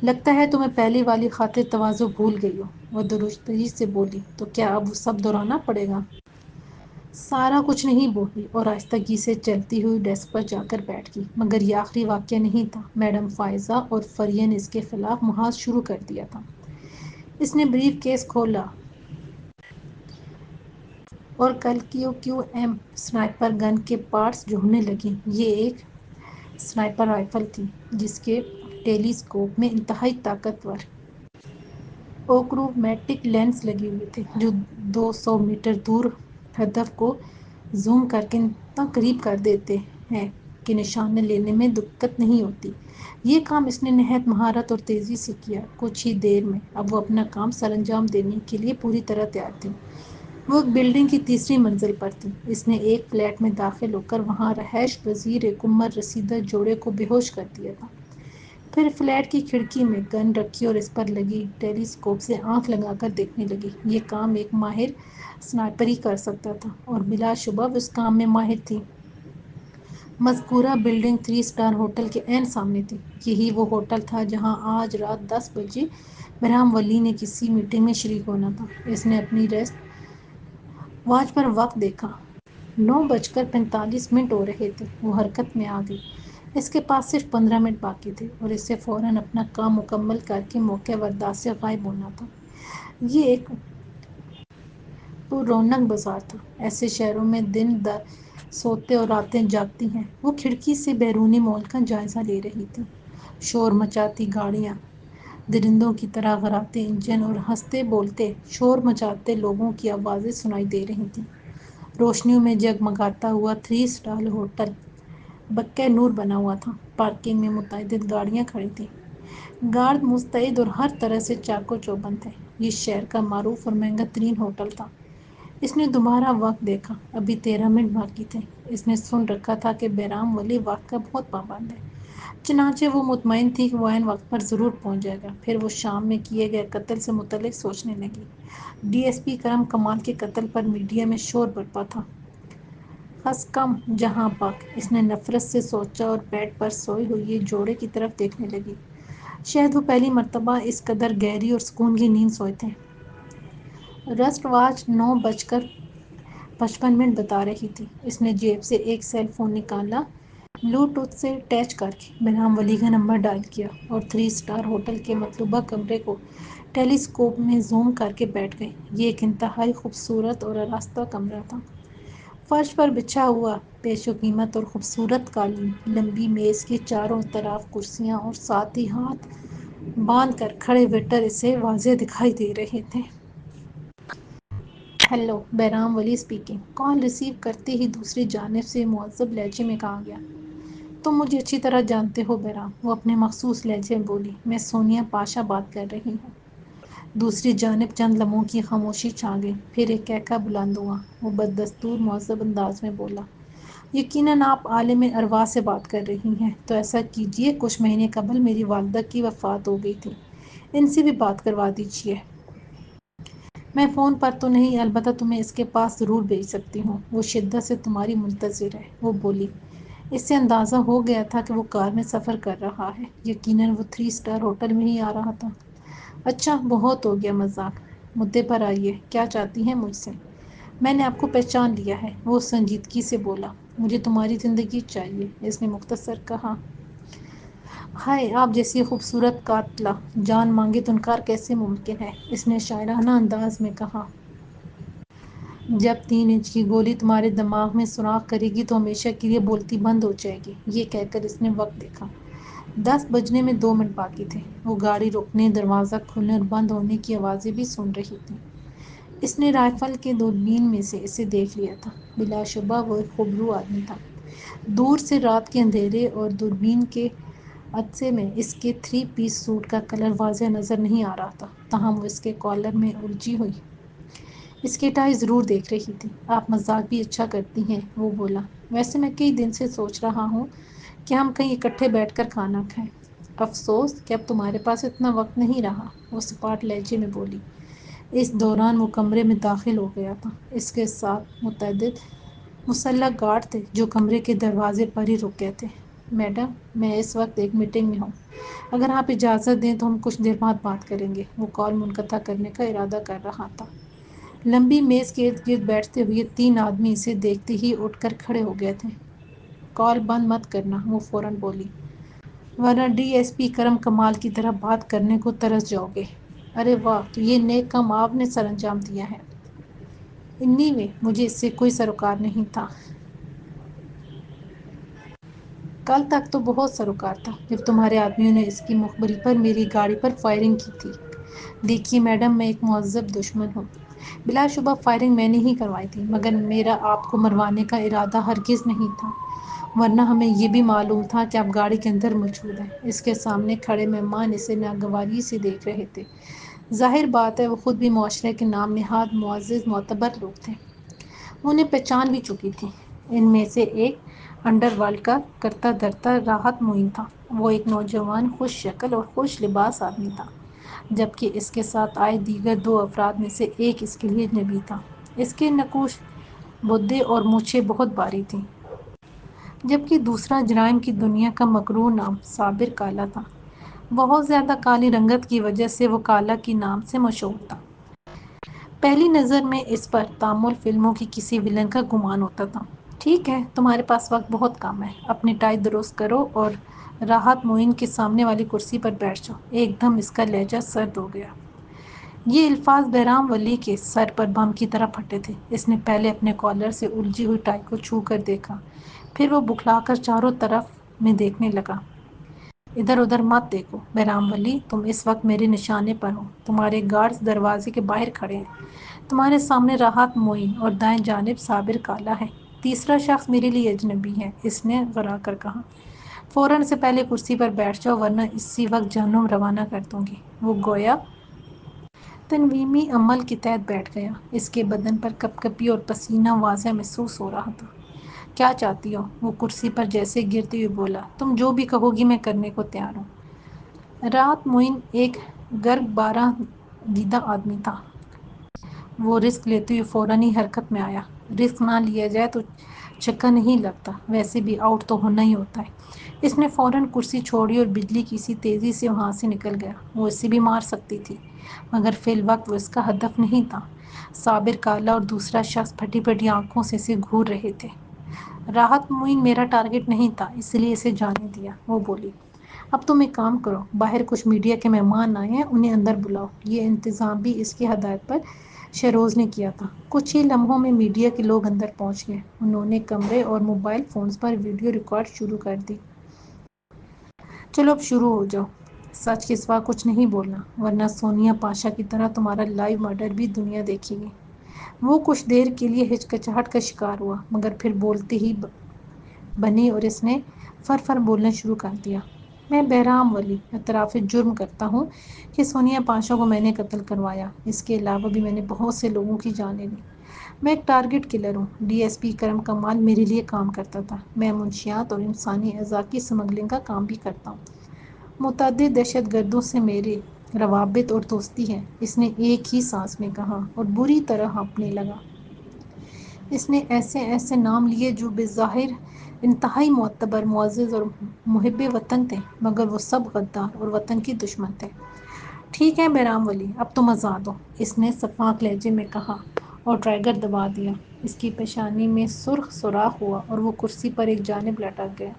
لگتا ہے تمہیں پہلی والی خاطر تواضع بھول گئی ہو، وہ درستگی سے بولی، تو کیا اب وہ سب دہرانا پڑے گا؟ سارا کچھ نہیں بولی اور آہستگی سے چلتی ہوئی ڈیسک پر جا کر بیٹھ گئی۔ مگر یہ آخری واقعہ نہیں تھا۔ میڈم فائزہ اور فریہ نے اس کے خلاف محاذ شروع کر دیا تھا۔ اس نے بریف کیس کھولا اور کیو سنائپر گن کے پارٹس ڈھونڈنے لگی۔ یہ ایک سنائپر رائفل تھی جس کے ٹیلی اسکوپ میں انتہائی طاقتور اوکرومیٹک لینس لگے ہوئے تھے، جو 200 میٹر دور ہدف کو زوم کر کے اتنا قریب کر دیتے ہیں کہ نشانہ لینے میں دقت نہیں ہوتی۔ یہ کام اس نے نہایت مہارت اور تیزی سے کیا۔ کچھ ہی دیر میں اب وہ اپنا کام سر انجام دینے کے لیے پوری طرح تیار تھی۔ وہ ایک بلڈنگ کی تیسری منزل پر تھی۔ اس نے ایک فلیٹ میں داخل ہو کر وہاں رہائش پذیر ایک عمر رسیدہ جوڑے کو بے ہوش کر دیا تھا۔ پھر فلیٹ کی کھڑکی میں گن رکھی اور اس پر لگی ٹیلی اسکوپ سے آنکھ لگا کر دیکھنے لگی۔ یہ کام ایک ماہر سنائپر ہی کر سکتا تھا اور بلا شبہ وہ اس کام میں ماہر تھی۔ مذکورہ بلڈنگ 3 اسٹار ہوٹل کے عین سامنے تھی۔ یہی وہ ہوٹل تھا جہاں آج رات 10 بجے برہم ولی نے کسی میٹنگ میں شریک ہونا تھا۔ اس نے اپنی ریسٹ واچ پر وقت دیکھا۔ 9:45 ہو رہے تھے۔ وہ حرکت میں آ گئی۔ اس کے پاس صرف 15 منٹ باقی تھے اور اسے فوراً اپنا کام مکمل کر کے موقع ورداست سے غائب ہونا تھا۔ یہ ایک پر رونق بازار تھا۔ ایسے شہروں میں دن سوتے اور راتیں جاگتی ہیں۔ وہ کھڑکی سے بیرونی ماحول کا جائزہ لے رہی تھی۔ شور مچاتی گاڑیاں، درندوں کی طرح غراتے انجن اور ہنستے بولتے شور مچاتے لوگوں کی آوازیں سنائی دے رہی تھیں۔ روشنیوں میں جگمگاتا ہوا 3 اسٹار ہوٹل بکہ نور بنا ہوا تھا۔ پارکنگ میں متعدد گاڑیاں کھڑی تھیں۔ گارڈ مستعد اور ہر طرح سے چاق و چوبند تھے۔ یہ شہر کا معروف اور مہنگا ترین ہوٹل تھا۔ اس نے دوبارہ وقت دیکھا۔ ابھی 13 منٹ باقی تھے۔ اس نے سن رکھا تھا کہ بہرام ولی وقت کا بہت پابند ہے۔ چنانچہ وہ مطمئن تھی کہ وہ عین وقت پر ضرور پہنچ جائے گا۔ پھر وہ شام میں کیے گئے قتل سے متعلق سوچنے لگی۔ ڈی ایس پی کرم کمال کے قتل پر میڈیا میں شور برپا تھا۔ خس کم جہاں پاک، اس نے نفرت سے سوچا اور بیڈ پر سوئے ہوئے جوڑے کی طرف دیکھنے لگی۔ شاید وہ پہلی مرتبہ اس قدر گہری اور سکون کی نیند سوئے تھے۔ رسٹ واچ 9:55 بتا رہی تھی۔ اس نے جیب سے ایک سیل فون نکالا، بلو ٹوتھ سے اٹیچ کر کے بہرام ولی کا نمبر ڈائل کیا اور 3 اسٹار ہوٹل کے مطلوبہ کمرے کو ٹیلی اسکوپ میں زوم کر کے بیٹھ گئی۔ یہ ایک انتہائی خوبصورت اور آراستہ کمرہ تھا۔ فرش پر بچھا ہوا پیش و قیمت اور خوبصورت قالین، لمبی میز کے چاروں طرف کرسیاں اور ساتھ ہی ہاتھ باندھ کر کھڑے ویٹر اسے واضح دکھائی دے رہے تھے۔ ہیلو، بہرام ولی اسپیکنگ۔ کال ریسیو کرتے ہی دوسری جانب سے مہذب لہجے میں کہا گیا۔ تم مجھے اچھی طرح جانتے ہو بہرام، وہ اپنے مخصوص لہجے میں بولی۔ میں سونیا پاشا بات کر رہی ہوں۔ دوسری جانب چند لمحوں کی خاموشی چھا گئی، پھر ایک کہکہ بلند ہوا۔ وہ بدستور مہذب انداز میں بولا، یقیناً آپ عالم ارواح سے بات کر رہی ہیں، تو ایسا کیجیے، کچھ مہینے قبل میری والدہ کی وفات ہو گئی تھی، ان سے بھی بات کروا دیجیے۔ میں فون پر تو نہیں، البتہ تمہیں اس کے پاس ضرور بھیج سکتی ہوں، وہ شدت سے تمہاری منتظر ہے، وہ بولی۔ اس سے اندازہ ہو گیا تھا کہ وہ کار میں سفر کر رہا ہے، یقیناً وہ 3 اسٹار ہوٹل میں ہی آ رہا تھا۔ اچھا، بہت ہو گیا مذاق، مدعے پر آئیے، کیا چاہتی ہیں مجھ سے؟ میں نے آپ کو پہچان لیا ہے، وہ سنجیدگی سے بولا۔ مجھے تمہاری زندگی چاہیے، اس نے مختصر کہا۔ ہائے، آپ جیسی خوبصورت قاتلہ، جان مانگے تو انکار کیسے ممکن ہے، اس نے شاعرانہ انداز میں کہا۔ جب 3 انچ کی گولی تمہارے دماغ میں سوراخ کرے گی تو ہمیشہ کے لیے بولتی بند ہو جائے گی۔ یہ کہہ کر اس نے وقت دیکھا۔ 10 بجنے میں 2 منٹ باقی تھے۔ وہ گاڑی رکنے، دروازہ کھلنے اور بند ہونے کی آوازیں بھی سن رہی تھی۔ اس نے رائفل کے دوربین میں سے اسے دیکھ لیا تھا۔ بلا شبہ وہ ایک خوبرو آدمی تھا۔ دور سے رات کے اندھیرے اور دوربین کے عدسے میں اس کے 3 پیس سوٹ کا کلر واضح نظر نہیں آ رہا تھا، تاہم وہ اس کے کالر میں الجھی ہوئی اس کی ٹائی ضرور دیکھ رہی تھی۔ آپ مذاق بھی اچھا کرتی ہیں، وہ بولا۔ ویسے میں کئی دن سے سوچ رہا ہوں کہ ہم کہیں اکٹھے بیٹھ کر کھانا کھائیں۔ افسوس کہ اب تمہارے پاس اتنا وقت نہیں رہا، وہ سپاٹ لہجے میں بولی۔ اس دوران وہ کمرے میں داخل ہو گیا تھا۔ اس کے ساتھ متعدد مسلح گارڈ تھے جو کمرے کے دروازے پر ہی رک گئے تھے۔ میڈم، میں اس وقت ایک میٹنگ میں ہوں، اگر آپ اجازت دیں تو ہم کچھ دیر بعد بات کریں گے۔ وہ کال منقطع کرنے کا ارادہ کر رہا تھا۔ لمبی میز کے ارد گرد بیٹھتے ہوئے 3 آدمی اسے دیکھتے ہی اٹھ کر کھڑے ہو گئے تھے۔ کال بند مت کرنا، وہ فوراً بولی، ورنہ ڈی ایس پی کرم کمال کی طرح بات کرنے کو ترس جاؤ گے۔ ارے واہ، تو یہ نیک کام آپ نے سر انجام دیا ہے۔ انی وے، مجھے اس سے کوئی سروکار نہیں تھا۔ کل تک تو بہت سروکار تھا، جب تمہارے آدمیوں نے اس کی مخبری پر میری گاڑی پر فائرنگ کی تھی۔ دیکھیے میڈم، میں ایک مہذب دشمن ہوں۔ بلا شبہ فائرنگ میں نے ہی کروائی تھی، مگر میرا آپ کو مروانے کا ارادہ ہرگز نہیں تھا، ورنہ ہمیں یہ بھی معلوم تھا کہ آپ گاڑی کے اندر موجود ہیں۔ اس کے سامنے کھڑے مہمان اسے ناگواری سے دیکھ رہے تھے۔ ظاہر بات ہے وہ خود بھی معاشرے کے نام نہاد معزز معتبر لوگ تھے۔ وہ انہیں پہچان بھی چکی تھی۔ ان میں سے ایک انڈر ورلڈ کا کرتا دھرتا راحت معین تھا۔ وہ ایک نوجوان، خوش شکل اور خوش لباس آدمی تھا، جبکہ اس کے ساتھ آئے دیگر 2 افراد میں سے ایک اس کے لیے اجنبی تھا۔ اس کے نقوش بودے اور مونچھیں بہت باری تھیں، جبکہ دوسرا جرائم کی دنیا کا مکروہ نام صابر کالا تھا۔ بہت زیادہ کالی رنگت کی وجہ سے وہ کالا کے نام سے مشہور تھا۔ پہلی نظر میں اس پر تامل فلموں کی کسی ولن کا گمان ہوتا تھا۔ ٹھیک ہے، تمہارے پاس وقت بہت کم ہے، اپنی ٹائی درست کرو اور راحت معین کے سامنے والی کرسی پر بیٹھ جاؤ۔ ایک دم اس کا لہجہ سرد ہو گیا۔ یہ الفاظ بہرام ولی کے سر پر بم کی طرح پھٹے تھے۔ اس نے پہلے اپنے کالر سے الجھی ہوئی ٹائی کو چھو کر دیکھا، پھر وہ بکھلا کر چاروں طرف میں دیکھنے لگا۔ ادھر ادھر مت دیکھو بہرام ولی، تم اس وقت میرے نشانے پر ہو۔ تمہارے گارڈز دروازے کے باہر کھڑے ہیں۔ تمہارے سامنے راحت معین اور دائیں جانب صابر کالا ہے۔ تیسرا شخص میرے لیے اجنبی ہے، اس نے غرا کر کہا۔ فوراً سے پہلے کرسی پر بیٹھ جاؤ ورنہ اسی وقت جہنم روانہ کر دوں گی۔ وہ گویا تنویمی عمل کے تحت بیٹھ گیا۔ اس کے بدن پر کپ کپی اور پسینہ واضح محسوس ہو رہا تھا۔ کیا چاہتی ہو؟ وہ کرسی پر جیسے گرتے ہوئے بولا۔ تم جو بھی کہو گی میں کرنے کو تیار ہوں۔ رات معین ایک گرگ بارہ دیدہ آدمی تھا۔ وہ رسک لیتے ہوئے فوراً ہی حرکت میں آیا۔ رسک نہ لیا جائے تو چکا نہیں لگتا، ویسے بھی آؤٹ تو ہونا ہی ہوتا ہے۔ اس نے فوراً کرسی چھوڑی اور بجلی کی سی تیزی سے وہاں سے نکل گیا۔ وہ اسے بھی مار سکتی تھی مگر فی الوقت وہ اس کا ہدف نہیں تھا۔ صابر کالا اور دوسرا شخص پھٹی پھٹی آنکھوں سے اسے گھور رہے تھے۔ راحت معین میرا ٹارگٹ نہیں تھا، اس لیے اسے جانے دیا، وہ بولی۔ اب تم ایک کام کرو، باہر کچھ میڈیا کے مہمان آئے ہیں، انہیں اندر بلاؤ۔ یہ انتظام بھی اس کی ہدایت پر شہروز نے کیا تھا۔ کچھ ہی لمحوں میں میڈیا کے لوگ اندر پہنچ گئے۔ انہوں نے کیمرے اور موبائل فونز پر ویڈیو ریکارڈ شروع کر دی۔ چلو اب شروع ہو جاؤ، سچ کے سوا کچھ نہیں بولنا، ورنہ سونیا پاشا کی طرح تمہارا لائیو مرڈر بھی دنیا دیکھے گی۔ وہ کچھ دیر کے لیے ہچکچاہٹ کا شکار ہوا مگر پھر بولتے ہی بنی اور اس نے فر فر بولنا شروع کر دیا۔ میں بہرام ولی اعتراف جرم کرتا ہوں کہ سونیا پاشا کو میں نے قتل کروایا۔ اس کے علاوہ بھی میں نے بہت سے لوگوں کی جانیں لی۔ میں ایک ٹارگٹ کلر ہوں۔ ڈی ایس پی کرم کمال میرے لیے کام کرتا تھا۔ میں منشیات اور انسانی اعضاء کی سمگلنگ کا کام بھی کرتا ہوں۔ متعدد دہشت گردوں سے میرے روابط اور دوستی ہے، اس نے ایک ہی سانس میں کہا اور بری طرح ہانپنے لگا۔ اس نے ایسے ایسے نام لیے جو بظاہر انتہائی معتبر، معزز اور محب وطن تھے مگر وہ سب غدار اور وطن کے دشمن تھے۔ ٹھیک ہے بہرام ولی، اب تم آزاد ہو، اس نے شفاف لہجے میں کہا اور ٹریگر دبا دیا۔ اس کی پیشانی میں سرخ سوراخ ہوا اور وہ کرسی پر ایک جانب لٹک گیا۔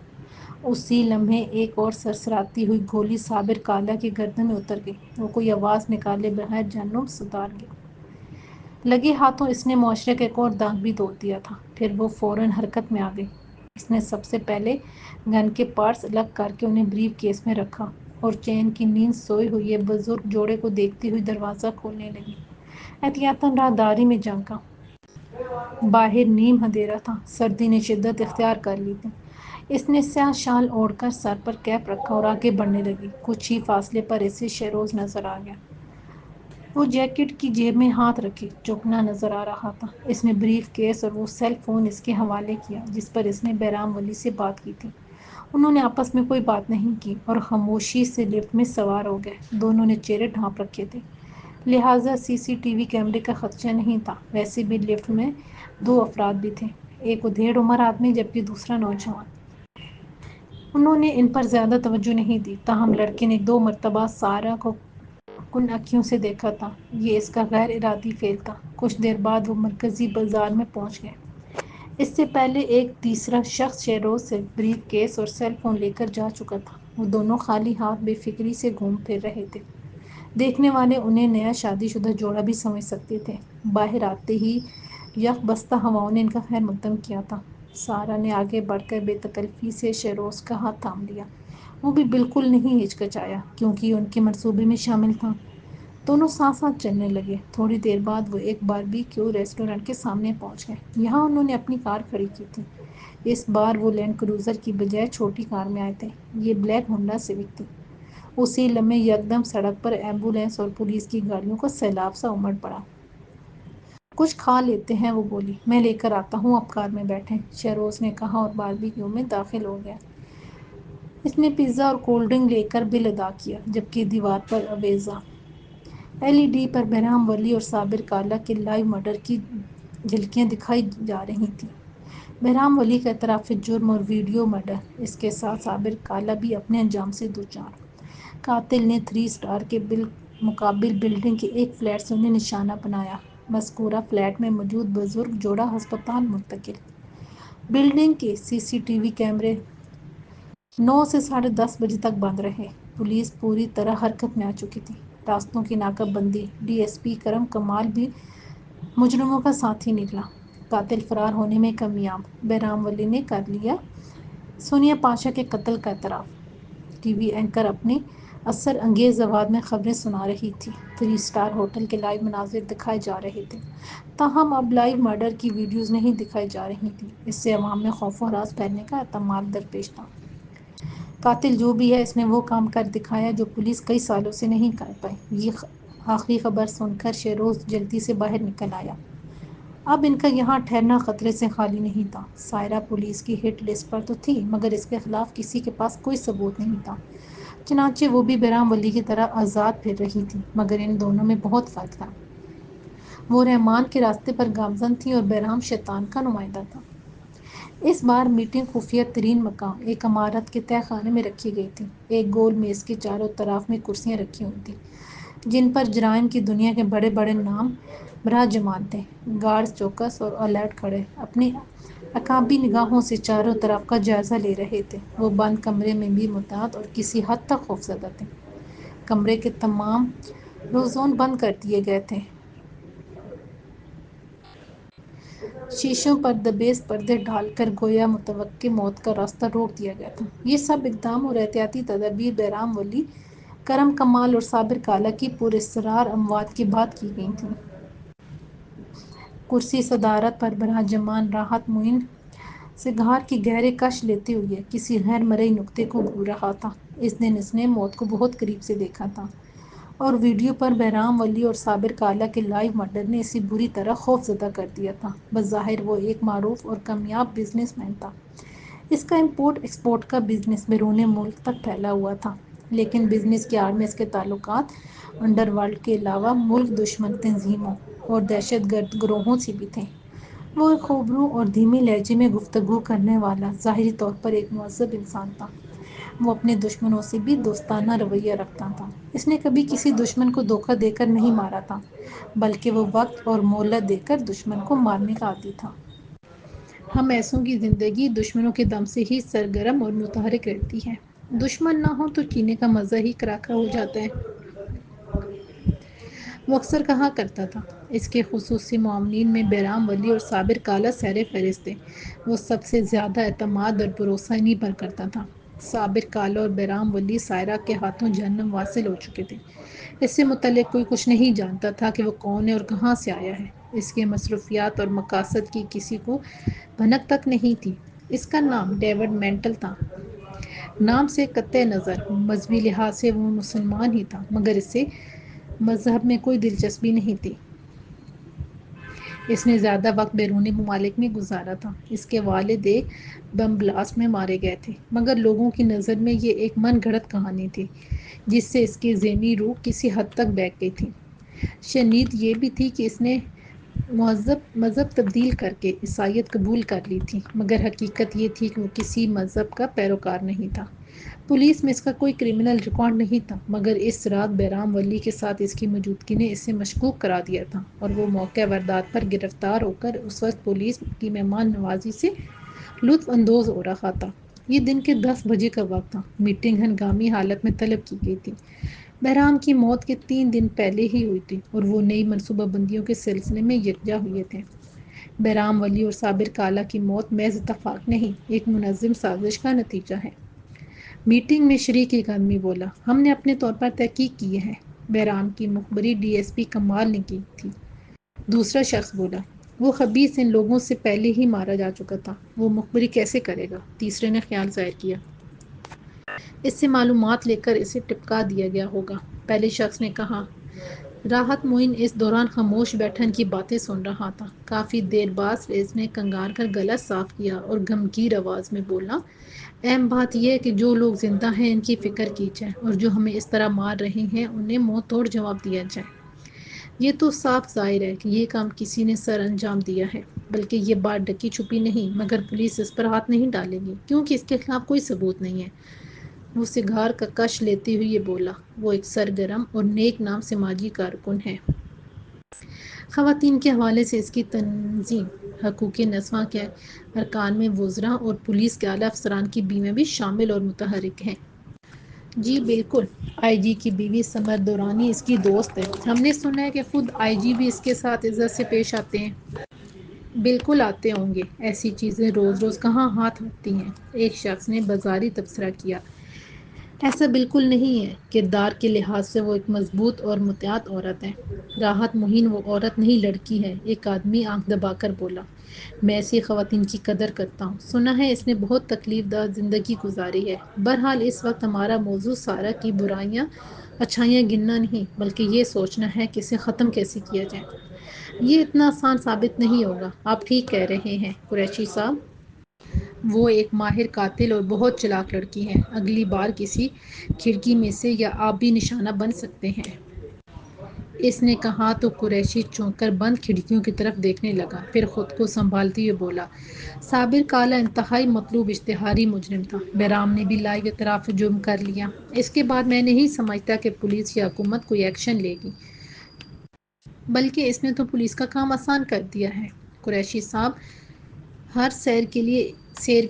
اسی لمحے ایک اور سرسراتی ہوئی گولی صابر کالا کی گردن میں اتر گئی۔ وہ کوئی آواز نکالے بغیر جہنم ستار گیا۔ لگے ہاتھوں اس نے معاشرے کا ایک اور داغ بھی دھو دیا تھا۔ پھر وہ فوراً حرکت میں آ گئی۔ اس نے سب سے پہلے گن کے پارٹس الگ کر کے انہیں بریف کیس میں رکھا اور چین کی نیند سوئے ہوئے بزرگ جوڑے کو دیکھتی ہوئی دروازہ کھولنے لگی۔ احتیاطاً راہداری میں جھانکا۔ باہر نیم اندھیرا تھا، سردی نے شدت اختیار کر لی تھی۔ اس نے سیاہ شال اوڑھ کر سر پر کیپ رکھا اور آگے بڑھنے لگی۔ کچھ ہی فاصلے پر اسے شہروز نظر آ گیا۔ وہ جیکٹ کی جیب میں ہاتھ رکھے چوکنا نظر آ رہا تھا۔ اس نے بریف کیس اور وہ سیل فون اس کے حوالے کیا جس پر اس نے بہرام ولی سے بات کی تھی۔ انہوں نے آپس میں کوئی بات نہیں کی اور خاموشی سے لفٹ میں سوار ہو گئے۔ دونوں نے چہرے ڈھانپ رکھے تھے، لہٰذا سی سی ٹی وی کیمرے کا خدشہ نہیں تھا۔ ویسے بھی لفٹ میں دو افراد بھی تھے، ایک ادھیڑ عمر آدمی جبکہ دوسرا نوجوان۔ انہوں نے ان پر زیادہ توجہ نہیں دی، تاہم لڑکے نے دو مرتبہ سارہ کو کن آنکھوں سے دیکھا تھا۔ یہ اس کا غیر ارادی فعل تھا۔ کچھ دیر بعد وہ مرکزی بازار میں پہنچ گئے۔ اس سے پہلے ایک تیسرا شخص شہروز سے بریف کیس اور سیل فون لے کر جا چکا تھا۔ وہ دونوں خالی ہاتھ بے فکری سے گھوم پھر رہے تھے۔ دیکھنے والے انہیں نیا شادی شدہ جوڑا بھی سمجھ سکتے تھے۔ باہر آتے ہی یک بستہ ہواؤں نے ان کا خیر مقدم کیا تھا۔ سارہ نے آگے بڑھ کر بے تکلفی سے شہروز کا ہاتھ تھام لیا۔ وہ بھی بالکل نہیں ہچکچایا کیونکہ یہ ان کے منصوبے میں شامل تھا۔ دونوں ساتھ ساتھ چلنے لگے۔ تھوڑی دیر بعد وہ ایک باربیکیو ریسٹورانٹ کے سامنے پہنچ گئے۔ یہاں انہوں نے اپنی کار کھڑی کی تھی۔ اس بار وہ لینڈ کروزر کی بجائے چھوٹی کار میں آئے تھے۔ یہ بلیک ہونڈا سیوک تھی۔ اسی لمحے یکدم سڑک پر ایمبولینس اور پولیس کی گاڑیوں کا سیلاب سا امڑ پڑا۔ کچھ کھا لیتے ہیں، وہ بولی۔ میں لے کر آتا ہوں، آپ کار میں بیٹھیں، شہروز نے کہا اور باربیکیو میں داخل ہو گیا۔ اس نے پیزا اور کولڈ ڈرنک لے کر بل ادا کیا جبکہ دیوار پر آویزاں ایل ای ڈی پر بہرام ولی اور صابر کالا کے لائیو مرڈر کی جھلکیاں دکھائی جا رہی تھیں۔ بہرام ولی کا اعتراف جرم اور ویڈیو مرڈر، اس کے ساتھ صابر کالا بھی اپنے انجام سے دوچار۔ قاتل نے 3 اسٹار کے بالمقابل بلڈنگ کے ایک فلیٹ سے انہیں نشانہ بنایا۔ مذکورہ فلیٹ میں موجود بزرگ جوڑا ہسپتال منتقل۔ بلڈنگ کے سی سی ٹی وی کیمرے 9 سے 10:30 بجے تک بند رہے۔ پولیس پوری طرح حرکت میں آ چکی تھی۔ راستوں کی ناکہ بندی۔ ڈی ایس پی کرم کمال بھی مجرموں کا ساتھی نکلا۔ قاتل فرار ہونے میں کامیاب۔ بہرام ولی نے کر لیا سونیا پاشا کے قتل کا اعتراف۔ ٹی وی اینکر اپنی اثر انگیز آواز میں خبریں سنا رہی تھی۔ 3 اسٹار ہوٹل کے لائیو مناظر دکھائے جا رہے تھے، تاہم اب لائیو مرڈر کی ویڈیوز نہیں دکھائی جا رہی تھیں۔ اس سے عوام میں خوف و ہراس پھیلنے کا احتمال درپیش تھا۔ قاتل جو بھی ہے، اس نے وہ کام کر دکھایا جو پولیس کئی سالوں سے نہیں کر پائی۔ یہ آخری خبر سن کر شہروز جلدی سے باہر نکل آیا۔ اب ان کا یہاں ٹھہرنا خطرے سے خالی نہیں تھا۔ سائرہ پولیس کی ہٹ لسٹ پر تو تھی، مگر اس کے خلاف کسی کے پاس کوئی ثبوت نہیں تھا۔ چنانچہ وہ بھی بہرام ولی کی طرح آزاد پھر رہی تھی، مگر ان دونوں میں بہت فرق تھا۔ وہ رحمان کے راستے پر گامزن تھی اور بہرام شیطان کا نمائندہ تھا۔ اس بار میٹنگ خفیہ ترین مقام ایک عمارت کے تہہ خانے میں رکھی گئی تھی۔ ایک گول میز کے چاروں طرف میں کرسیاں رکھی ہوئی تھیں، جن پر جرائم کی دنیا کے بڑے بڑے نام براجمان تھے۔ گارڈز چوکس اور الرٹ کھڑے اپنی عقابی نگاہوں سے چاروں طرف کا جائزہ لے رہے تھے۔ وہ بند کمرے میں بھی محتاط اور کسی حد تک خوفزدہ تھے۔ کمرے کے تمام روزون بند کر دیے گئے تھے۔ شیشوں پر دبیز پردے ڈال کر گویا متوقع موت کا راستہ روک دیا گیا تھا۔ یہ سب اقدام اور احتیاطی تدابیر بہرام ولی، کرم کمال اور صابر کالا کی پراسرار اموات کے بعد کی گئی تھیں۔ کرسی صدارت پر براجمان راحت معین سگار کی گہرے کش لیتے ہوئے کسی غیر مرئی نکتے کو گھڑ رہا تھا۔ اس دن اس نے موت کو بہت قریب سے دیکھا تھا، اور ویڈیو پر بہرام ولی اور صابر کالا کے لائیو مرڈر نے اسے بری طرح خوفزدہ کر دیا تھا۔ بظاہر وہ ایک معروف اور کامیاب بزنس مین تھا۔ اس کا امپورٹ ایکسپورٹ کا بزنس بیرون ملک تک پھیلا ہوا تھا، لیکن بزنس کی آڑ میں اس کے تعلقات انڈر ورلڈ کے علاوہ ملک دشمن تنظیموں اور دہشت گرد گروہوں سے بھی تھے۔ وہ ایک خوبرو اور دھیمے لہجے میں گفتگو کرنے والا، ظاہری طور پر ایک مہذب انسان تھا۔ وہ اپنے دشمنوں سے بھی دوستانہ رویہ رکھتا تھا۔ اس نے کبھی کسی دشمن کو دھوکہ دے کر نہیں مارا تھا، بلکہ وہ وقت اور مہلت دے کر دشمن کو مارنے کا عادی تھا۔ ہم ایسوں کی زندگی دشمنوں کے دم سے ہی سرگرم اور متحرک رہتی ہے۔ دشمن نہ ہو تو جینے کا مزہ ہی کراکا ہو جاتا ہے، وہ اکثر کہا کرتا تھا۔ اس کے خصوصی معاونین میں بہرام ولی اور صابر کالا سر فہرست تھے۔ وہ سب سے زیادہ اعتماد اور بھروسہ انہیں پر کرتا تھا۔ صابر کالا اور بہرام ولی سائرہ کے ہاتھوں جہنم واصل ہو چکے تھے۔ اس سے متعلق کوئی کچھ نہیں جانتا تھا کہ وہ کون ہے اور کہاں سے آیا ہے۔ اس کے مصروفیات اور مقاصد کی کسی کو بھنک تک نہیں تھی۔ اس کا نام ڈیوڈ مینٹل تھا۔ نام سے قطع نظر مذہبی لحاظ سے وہ مسلمان ہی تھا، مگر اسے مذہب میں کوئی دلچسپی نہیں تھی۔ اس نے زیادہ وقت بیرونی ممالک میں گزارا تھا۔ اس کے والد ایک بم بلاسٹ میں مارے گئے تھے، مگر لوگوں کی نظر میں یہ ایک من گھڑت کہانی تھی، جس سے اس کی ذہنی روح کسی حد تک بہک گئی تھی۔ شنید یہ بھی تھی کہ اس نے مذہب تبدیل کر کے عیسائیت قبول کر لی تھی، مگر حقیقت یہ تھی کہ وہ کسی مذہب کا پیروکار نہیں تھا۔ پولیس میں اس کا کوئی کرمنل ریکارڈ نہیں تھا، مگر اس رات بہرام ولی کے ساتھ اس کی موجودگی نے اسے مشکوک کرا دیا تھا، اور وہ موقع واردات پر گرفتار ہو کر اس وقت پولیس کی مہمان نوازی سے لطف اندوز ہو رہا تھا۔ یہ دن کے 10 بجے کا وقت تھا۔ میٹنگ ہنگامی حالت میں طلب کی گئی تھی۔ بہرام کی موت کے 3 دن پہلے ہی ہوئی تھی، اور وہ نئی منصوبہ بندیوں کے سلسلے میں یکجا ہوئے تھے۔ بہرام ولی اور صابر کالا کی موت محض اتفاق نہیں، ایک منظم سازش کا نتیجہ ہے۔ میٹنگ میں شریک ایک آدمی بولا، ہم نے اپنے طور پر تحقیق کی ہے۔ بہرام کی مخبری ڈی ایس پی کمال نے کی تھی۔ دوسرا شخص بولا، وہ خبیث ان لوگوں سے پہلے ہی مارا جا چکا تھا، وہ مخبری کیسے کرے گا؟ تیسرے نے خیال ظاہر کیا، اس سے معلومات لے کر اسے ٹپکا دیا گیا ہوگا۔ پہلے شخص نے کہا۔ راحت معین اس دوران خاموش بیٹھا ان کی باتیں سن رہا تھا۔ کافی دیر بعد اس نے کنگار کر گلا صاف کیا اور گمگیر آواز میں بولا، اہم بات یہ ہے کہ جو لوگ زندہ ہیں ان کی فکر کی جائے، اور جو ہمیں اس طرح مار رہے ہیں انہیں منہ توڑ جواب دیا جائے۔ یہ تو صاف ظاہر ہے کہ یہ کام کسی نے سر انجام دیا ہے، بلکہ یہ بات ڈکی چھپی نہیں، مگر پولیس اس پر ہاتھ نہیں ڈالے گی، کیونکہ اس کے خلاف کوئی ثبوت نہیں ہے۔ وہ سگار کا کش لیتے ہوئے بولا، وہ ایک سرگرم اور نیک نام سماجی کارکن ہے۔ خواتین کے حوالے سے اس کی تنظیم حقوق نسواں کے ارکان میں وزراء اور پولیس کے اعلیٰ افسران کی بیویاں بھی شامل اور متحرک ہیں۔ جی بالکل، آئی جی کی بیوی سمر دورانی اس کی دوست ہے۔ ہم نے سنا ہے کہ خود آئی جی بھی اس کے ساتھ عزت سے پیش آتے ہیں۔ بالکل آتے ہوں گے، ایسی چیزیں روز روز کہاں ہاتھ آتی ہیں، ایک شخص نے بازاری تبصرہ کیا۔ ایسا بالکل نہیں ہے، کردار کے لحاظ سے وہ ایک مضبوط اور مطیع عورت ہے۔ راحت معین وہ عورت نہیں لڑکی ہے، ایک آدمی آنکھ دبا کر بولا۔ میں ایسی خواتین کی قدر کرتا ہوں، سنا ہے اس نے بہت تکلیف دہ زندگی گزاری ہے۔ بہرحال اس وقت ہمارا موضوع سارہ کی برائیاں اچھائیاں گننا نہیں بلکہ یہ سوچنا ہے کہ اسے ختم کیسے کیا جائے۔ یہ اتنا آسان ثابت نہیں ہوگا۔ آپ ٹھیک کہہ رہے ہیں قریشی صاحب۔ وہ ایک ماہر قاتل اور بہت چلاک لڑکی ہے۔ اگلی بار کسی کھڑکی میں سے یا آپ بھی نشانہ بن سکتے ہیں۔ اس نے کہا تو قریشی چونک کر بند کھڑکیوں کی طرف دیکھنے لگا، پھر خود کو سنبھالتے ہوئے بولا، صابر کالا انتہائی مطلوب اشتہاری مجرم تھا۔ بہرام نے بھی لائیو اعتراف جرم کر لیا۔ اس کے بعد میں نہیں سمجھتا کہ پولیس یا حکومت کوئی ایکشن لے گی، بلکہ اس نے تو پولیس کا کام آسان کر دیا ہے۔ قریشی صاحب، ہر شیر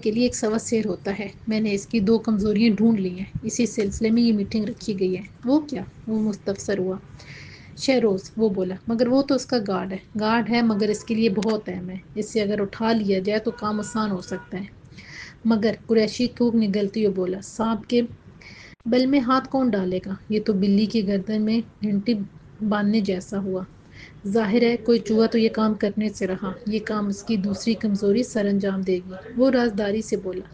کے لیے ایک سوا شیر ہوتا ہے۔ میں نے اس کی 2 کمزوریاں ڈھونڈ لی ہیں۔ اسی سلسلے میں یہ میٹنگ رکھی گئی ہے۔ وہ کیا؟ وہ مستفسر ہوا۔ شہروز، وہ بولا، مگر وہ تو اس کا گارڈ ہے۔ گارڈ ہے مگر اس کے لیے بہت اہم ہے۔ اس سے اگر اٹھا لیا جائے تو کام آسان ہو سکتا ہے۔ مگر قریشی خوب نگلتے ہوئے بولا، سانپ کے بل میں ہاتھ کون ڈالے گا؟ یہ تو بلی کی گردن میں گھنٹی باندھنے جیسا ہوا۔ ظاہر ہے کوئی چوہا تو یہ کام کرنے سے رہا۔ یہ کام اس کی دوسری کمزوری سر انجام دے گی۔ وہ رازداری سے بولا،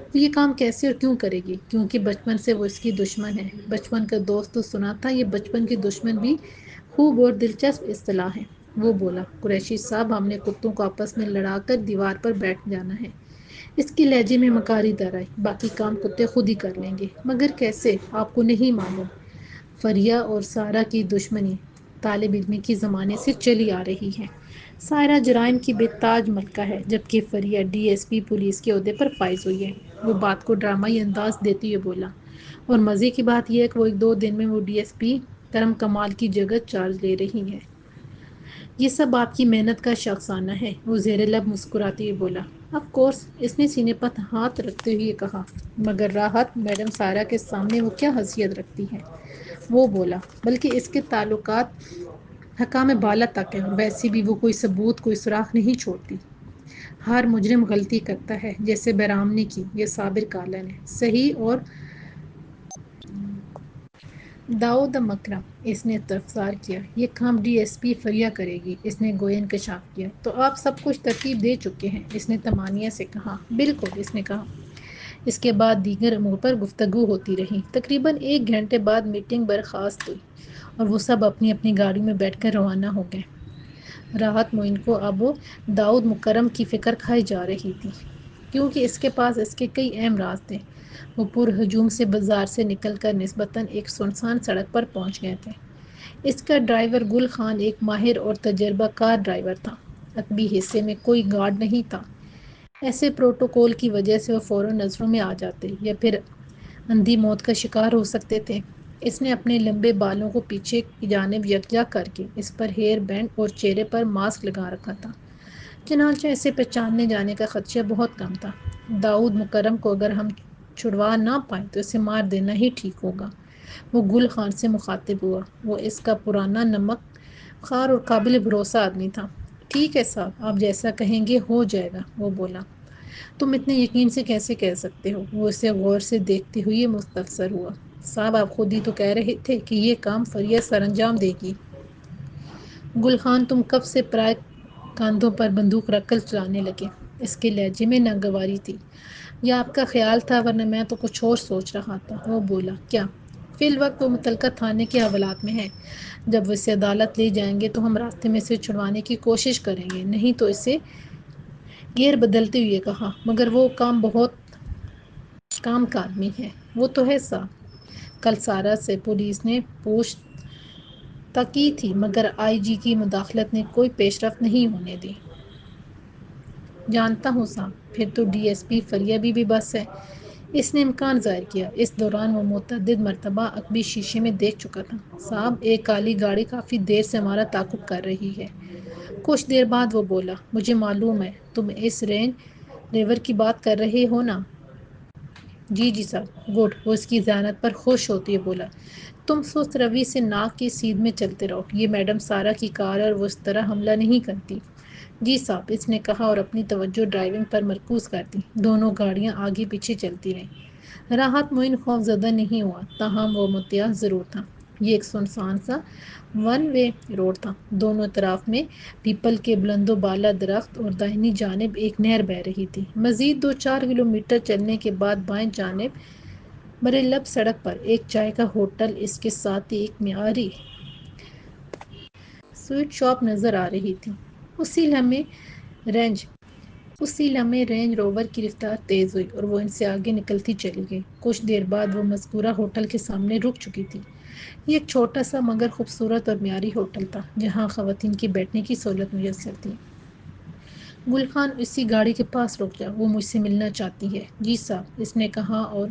وہ یہ کام کیسے اور کیوں کرے گی؟ کیونکہ بچپن سے وہ اس کی دشمن ہے۔ بچپن کا دوست تو سنا تھا، یہ بچپن کی دشمن بھی خوب اور دلچسپ اصطلاح ہے۔ وہ بولا، قریشی صاحب، ہم نے کتوں کو آپس میں لڑا کر دیوار پر بیٹھ جانا ہے۔ اس کے لہجے میں مکاری در آئی، باقی کام کتے خود ہی کر لیں گے۔ مگر کیسے؟ آپ کو نہیں معلوم؟ فریہ اور سارہ کی دشمنی طالب علمی کے زمانے سے چلی آ رہی ہے۔ سارہ جرائم کی بے تاج ملکہ ہے، جبکہ فریہ ڈی ایس پی پولیس کے عہدے پر فائز ہوئی ہے۔ وہ بات کو ڈرامائی انداز دیتے ہوئے بولا، اور مزے کی بات یہ ہے کہ وہ 1-2 دن میں وہ ڈی ایس پی کرم کمال کی جگہ چارج لے رہی ہے۔ یہ سب آپ کی محنت کا شاخسانہ ہے۔ وہ زیر لب مسکراتے ہوئے بولا، آف کورس۔ اس نے سینے پر ہاتھ رکھتے ہوئے کہا، مگر راحت میڈم سارہ کے سامنے وہ کیا حیثیت رکھتی ہے؟ وہ بولا، بلکہ اس کے تعلقات حکام بالا تک ہیں۔ ویسے بھی وہ کوئی ثبوت، کوئی سراغ نہیں چھوڑتی۔ ہر مجرم غلطی کرتا ہے، جیسے بہرام نے کی یا صابر کالا نے۔ صحیح۔ اور داؤد مکرم، اس نے استفسار کیا، یہ کام ڈی ایس پی فریہ کرے گی؟ اس نے گویا انکشاف کیا۔ تو آپ سب کچھ ترتیب دے چکے ہیں؟ اس نے طمانیہ سے کہا۔ بالکل، اس نے کہا۔ اس کے بعد دیگر امور پر گفتگو ہوتی رہی۔ تقریباً 1 گھنٹے بعد میٹنگ برخاست ہوئی اور وہ سب اپنی اپنی گاڑیوں میں بیٹھ کر روانہ ہو گئے۔ راحت معین کو اب داؤد مکرم کی فکر کھائی جا رہی تھی، کیونکہ اس کے پاس اس کے کئی اہم راز تھے۔ وہ پر ہجوم سے بازار سے نکل کر نسبتاً ایک سنسان سڑک پر پہنچ گئے تھے۔ اس کا ڈرائیور گل خان ایک ماہر اور تجربہ کار ڈرائیور تھا۔ عقبی حصے میں کوئی گارڈ نہیں تھا۔ ایسے پروٹوکول کی وجہ سے وہ فوراً نظروں میں آ جاتے یا پھر اندھی موت کا شکار ہو سکتے تھے۔ اس نے اپنے لمبے بالوں کو پیچھے کی جانب یکجا کر کے اس پر ہیئر بینڈ اور چہرے پر ماسک لگا رکھا تھا، چنانچہ اسے پہچاننے جانے کا خدشہ بہت کم تھا۔ داؤد مکرم کو اگر ہم چھڑوا نہ پائیں تو اسے مار دینا ہی ٹھیک ہوگا۔ وہ گل خان سے مخاطب ہوا۔ وہ اس کا پرانا نمک خوار اور قابل بھروسہ آدمی تھا۔ ٹھیک ہے صاحب، آپ جیسا کہیں گے ہو جائے گا، وہ بولا۔ تم اتنے یقین سے کیسے کہہ سکتے ہو؟ وہ اسے غور سے دیکھتے ہوئے مستفسر ہوا۔ صاحب، آپ خود ہی تو کہہ رہے تھے کہ یہ کام فریہ سر انجام دے گی۔ گل خان، تم کب سے پرائے کاندھوں پر بندوق رکھ کر چلانے لگے؟ اس کے لہجے میں ناگواری تھی۔ یہ آپ کا خیال تھا، ورنہ میں تو کچھ اور سوچ رہا تھا، وہ بولا۔ کیا؟ فی الوقت وہ متعلقہ تھانے کے حوالات میں ہے۔ جب وہ اسے عدالت لے جائیں گے تو ہم راستے میں سے چھڑوانے کی کوشش کریں گے، نہیں تو اسے گیئر بدلتے ہوئے کہا، مگر وہ بہت کام کا آدمی ہے۔ وہ تو ہے صاحب۔ کل سارہ سے پولیس نے پوچھ تکی تھی، مگر آئی جی کی مداخلت نے کوئی پیش رفت نہیں ہونے دی۔ جانتا ہوں صاحب۔ پھر تو ڈی ایس پی فریہ بھی بس ہے۔ اس نے امکان ظاہر کیا۔ اس دوران وہ متعدد مرتبہ عقبی شیشے میں دیکھ چکا تھا۔ صاحب، ایک کالی گاڑی کافی دیر سے ہمارا تعاقب کر رہی ہے۔ کچھ دیر بعد وہ بولا، مجھے معلوم ہے، تم اس رینج ریور کی بات کر رہے ہو نا؟ جی جی صاحب۔ گڈ۔ وہ اس کی ذہانت پر خوش ہوتے ہوئے بولا، تم سست روی سے ناک کی سیدھ میں چلتے رہو۔ یہ میڈم سارہ کی کار ہے اور وہ اس طرح حملہ نہیں کرتی۔ جی صاحب، اس نے کہا اور اپنی توجہ ڈرائیونگ پر مرکوز کر دی۔ دونوں گاڑیاں آگے پیچھے چلتی رہیں۔ راحت معین خوف زدہ نہیں ہوا، تاہم وہ متعظ ضرور تھا۔ یہ ایک سنسان سا 1 وے روڈ تھا۔ دونوں طرف میں پیپل کے بلند و بالا درخت اور دائیں جانب ایک نہر بہہ رہی تھی۔ مزید 2-4 کلومیٹر چلنے کے بعد بائیں جانب برے لب سڑک پر ایک چائے کا ہوٹل، اس کے ساتھ ہی ایک معیاری سویٹ شاپ نظر آ رہی تھی۔ اسی لمحے رینج اسی لمحے رینج روور کی رفتار تیز ہوئی اور وہ ان سے آگے نکلتی چلی گئی۔ کچھ دیر بعد وہ مذکورہ ہوٹل کے سامنے رک چکی تھی۔ یہ ایک چھوٹا سا مگر خوبصورت اور معیاری ہوٹل تھا، جہاں خواتین کی بیٹھنے کی سہولت میسر تھی۔ گل خان، اسی گاڑی کے پاس رک جا، وہ مجھ سے ملنا چاہتی ہے۔ جی صاحب، اس نے کہا اور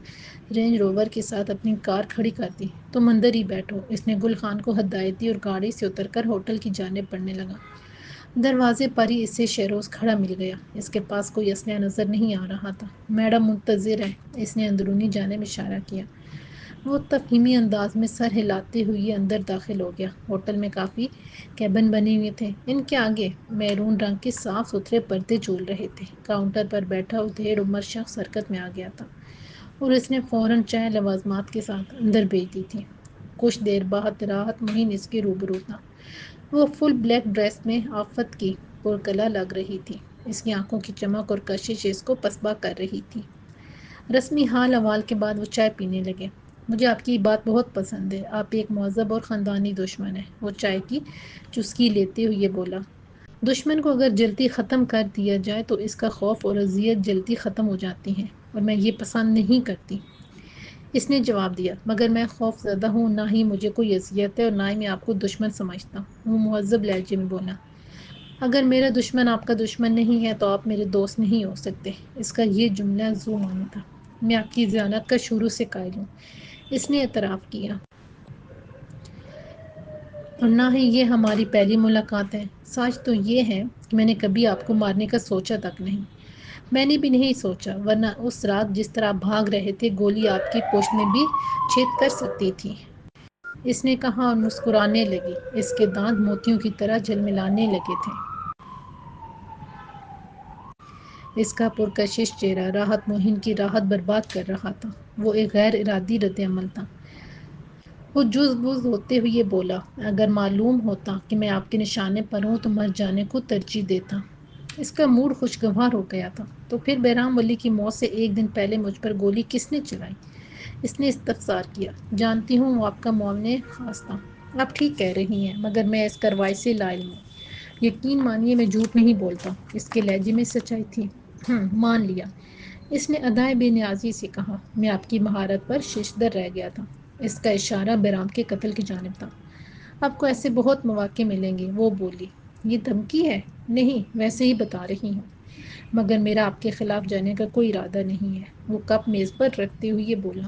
رینج روور کے ساتھ اپنی کار کھڑی کر دی۔ تم اندر ہی بیٹھو، اس نے گل خان کو ہدایت دی اور گاڑی سے اتر کر ہوٹل کی جانب بڑھنے لگا۔ دروازے پر ہی اسے شہروز کھڑا مل گیا۔ اس کے پاس کوئی اسلحہ نظر نہیں آ رہا تھا۔ میڈم منتظر ہیں، اس نے اندرونی جانب اشارہ کیا۔ وہ تفہیمی انداز میں سر ہلاتے ہوئے اندر داخل ہو گیا۔ ہوٹل میں کافی کیبن بنے ہوئے تھے۔ ان کے آگے میرون رنگ کے صاف ستھرے پردے جھول رہے تھے۔ کاؤنٹر پر بیٹھا دھیڑ عمر شخص حرکت میں آ گیا تھا اور اس نے فوراً چائے لوازمات کے ساتھ اندر بھیج دی تھی۔ کچھ دیر بعد راحت محین اس کے روبرو تھا۔ وہ فل بلیک ڈریس میں آفت کی پرکلا لگ رہی تھی۔ اس کی آنکھوں کی چمک اور کشش اس کو پسپا کر رہی تھی۔ رسمی حال احوال کے بعد وہ چائے پینے لگے۔ مجھے آپ کی بات بہت پسند ہے، آپ ایک مہذب اور خاندانی دشمن ہیں، وہ چائے کی چسکی لیتے ہوئے بولا۔ دشمن کو اگر جلدی ختم کر دیا جائے تو اس کا خوف اور اذیت جلدی ختم ہو جاتی ہیں، اور میں یہ پسند نہیں کرتی، اس نے جواب دیا۔ مگر میں خوف زدہ ہوں، نہ ہی مجھے کوئی اذیت ہے اور نہ ہی میں آپ کو دشمن سمجھتا ہوں، وہ مہذب لہجے میں بولا۔ اگر میرا دشمن آپ کا دشمن نہیں ہے تو آپ میرے دوست نہیں ہو سکتے۔ اس کا یہ جملہ ذو معنی تھا۔ میں آپ کی ذیانت کا شروع سے قائل ہوں، اس نے اعتراف کیا، اور نہ ہی یہ ہماری پہلی ملاقات ہے۔ سچ تو یہ ہے کہ میں نے کبھی آپ کو مارنے کا سوچا تک نہیں۔ میں نے بھی نہیں سوچا، ورنہ اس رات جس طرح آپ بھاگ رہے تھے گولی آپ کی پشت میں بھی چھید کر سکتی تھی، اس نے کہا اور مسکرانے لگی۔ اس کے دانت موتیوں کی طرح جھلملانے لگے تھے۔ اس کا پرکشش چہرہ راحت محین کی راحت برباد کر رہا تھا۔ وہ ایک غیر ارادی رد عمل تھا۔ وہ جز بز ہوتے ہوئے بولا، اگر معلوم ہوتا کہ میں آپ کے نشانے پر ہوں تو مر جانے کو ترجیح دیتا۔ اس کا موڈ خوشگوار ہو گیا تھا۔ تو پھر بہرام ولی کی موت سے ایک دن پہلے مجھ پر گولی کس نے چلائی؟ اس نے استفسار کیا۔ جانتی ہوں وہ آپ کا معاون خاص تھا۔ آپ ٹھیک کہہ رہی ہیں، مگر میں اس کارروائی سے لا علم ہوں۔ یقین مانیے میں جھوٹ نہیں بولتا۔ اس کے لہجے میں سچائی تھی۔ مان لیا، اس نے ادائے بے نیازی سے کہا۔ میں آپ کی مہارت پر ششدر رہ گیا تھا۔ اس کا اشارہ بہرام کے قتل کی جانب تھا۔ آپ کو ایسے بہت مواقع ملیں گے، وہ بولی۔ یہ دھمکی ہے؟ نہیں، ویسے ہی بتا رہی ہوں، مگر میرا آپ کے خلاف جانے کا کوئی ارادہ نہیں ہے، وہ کپ میز پر رکھتے ہوئے بولا۔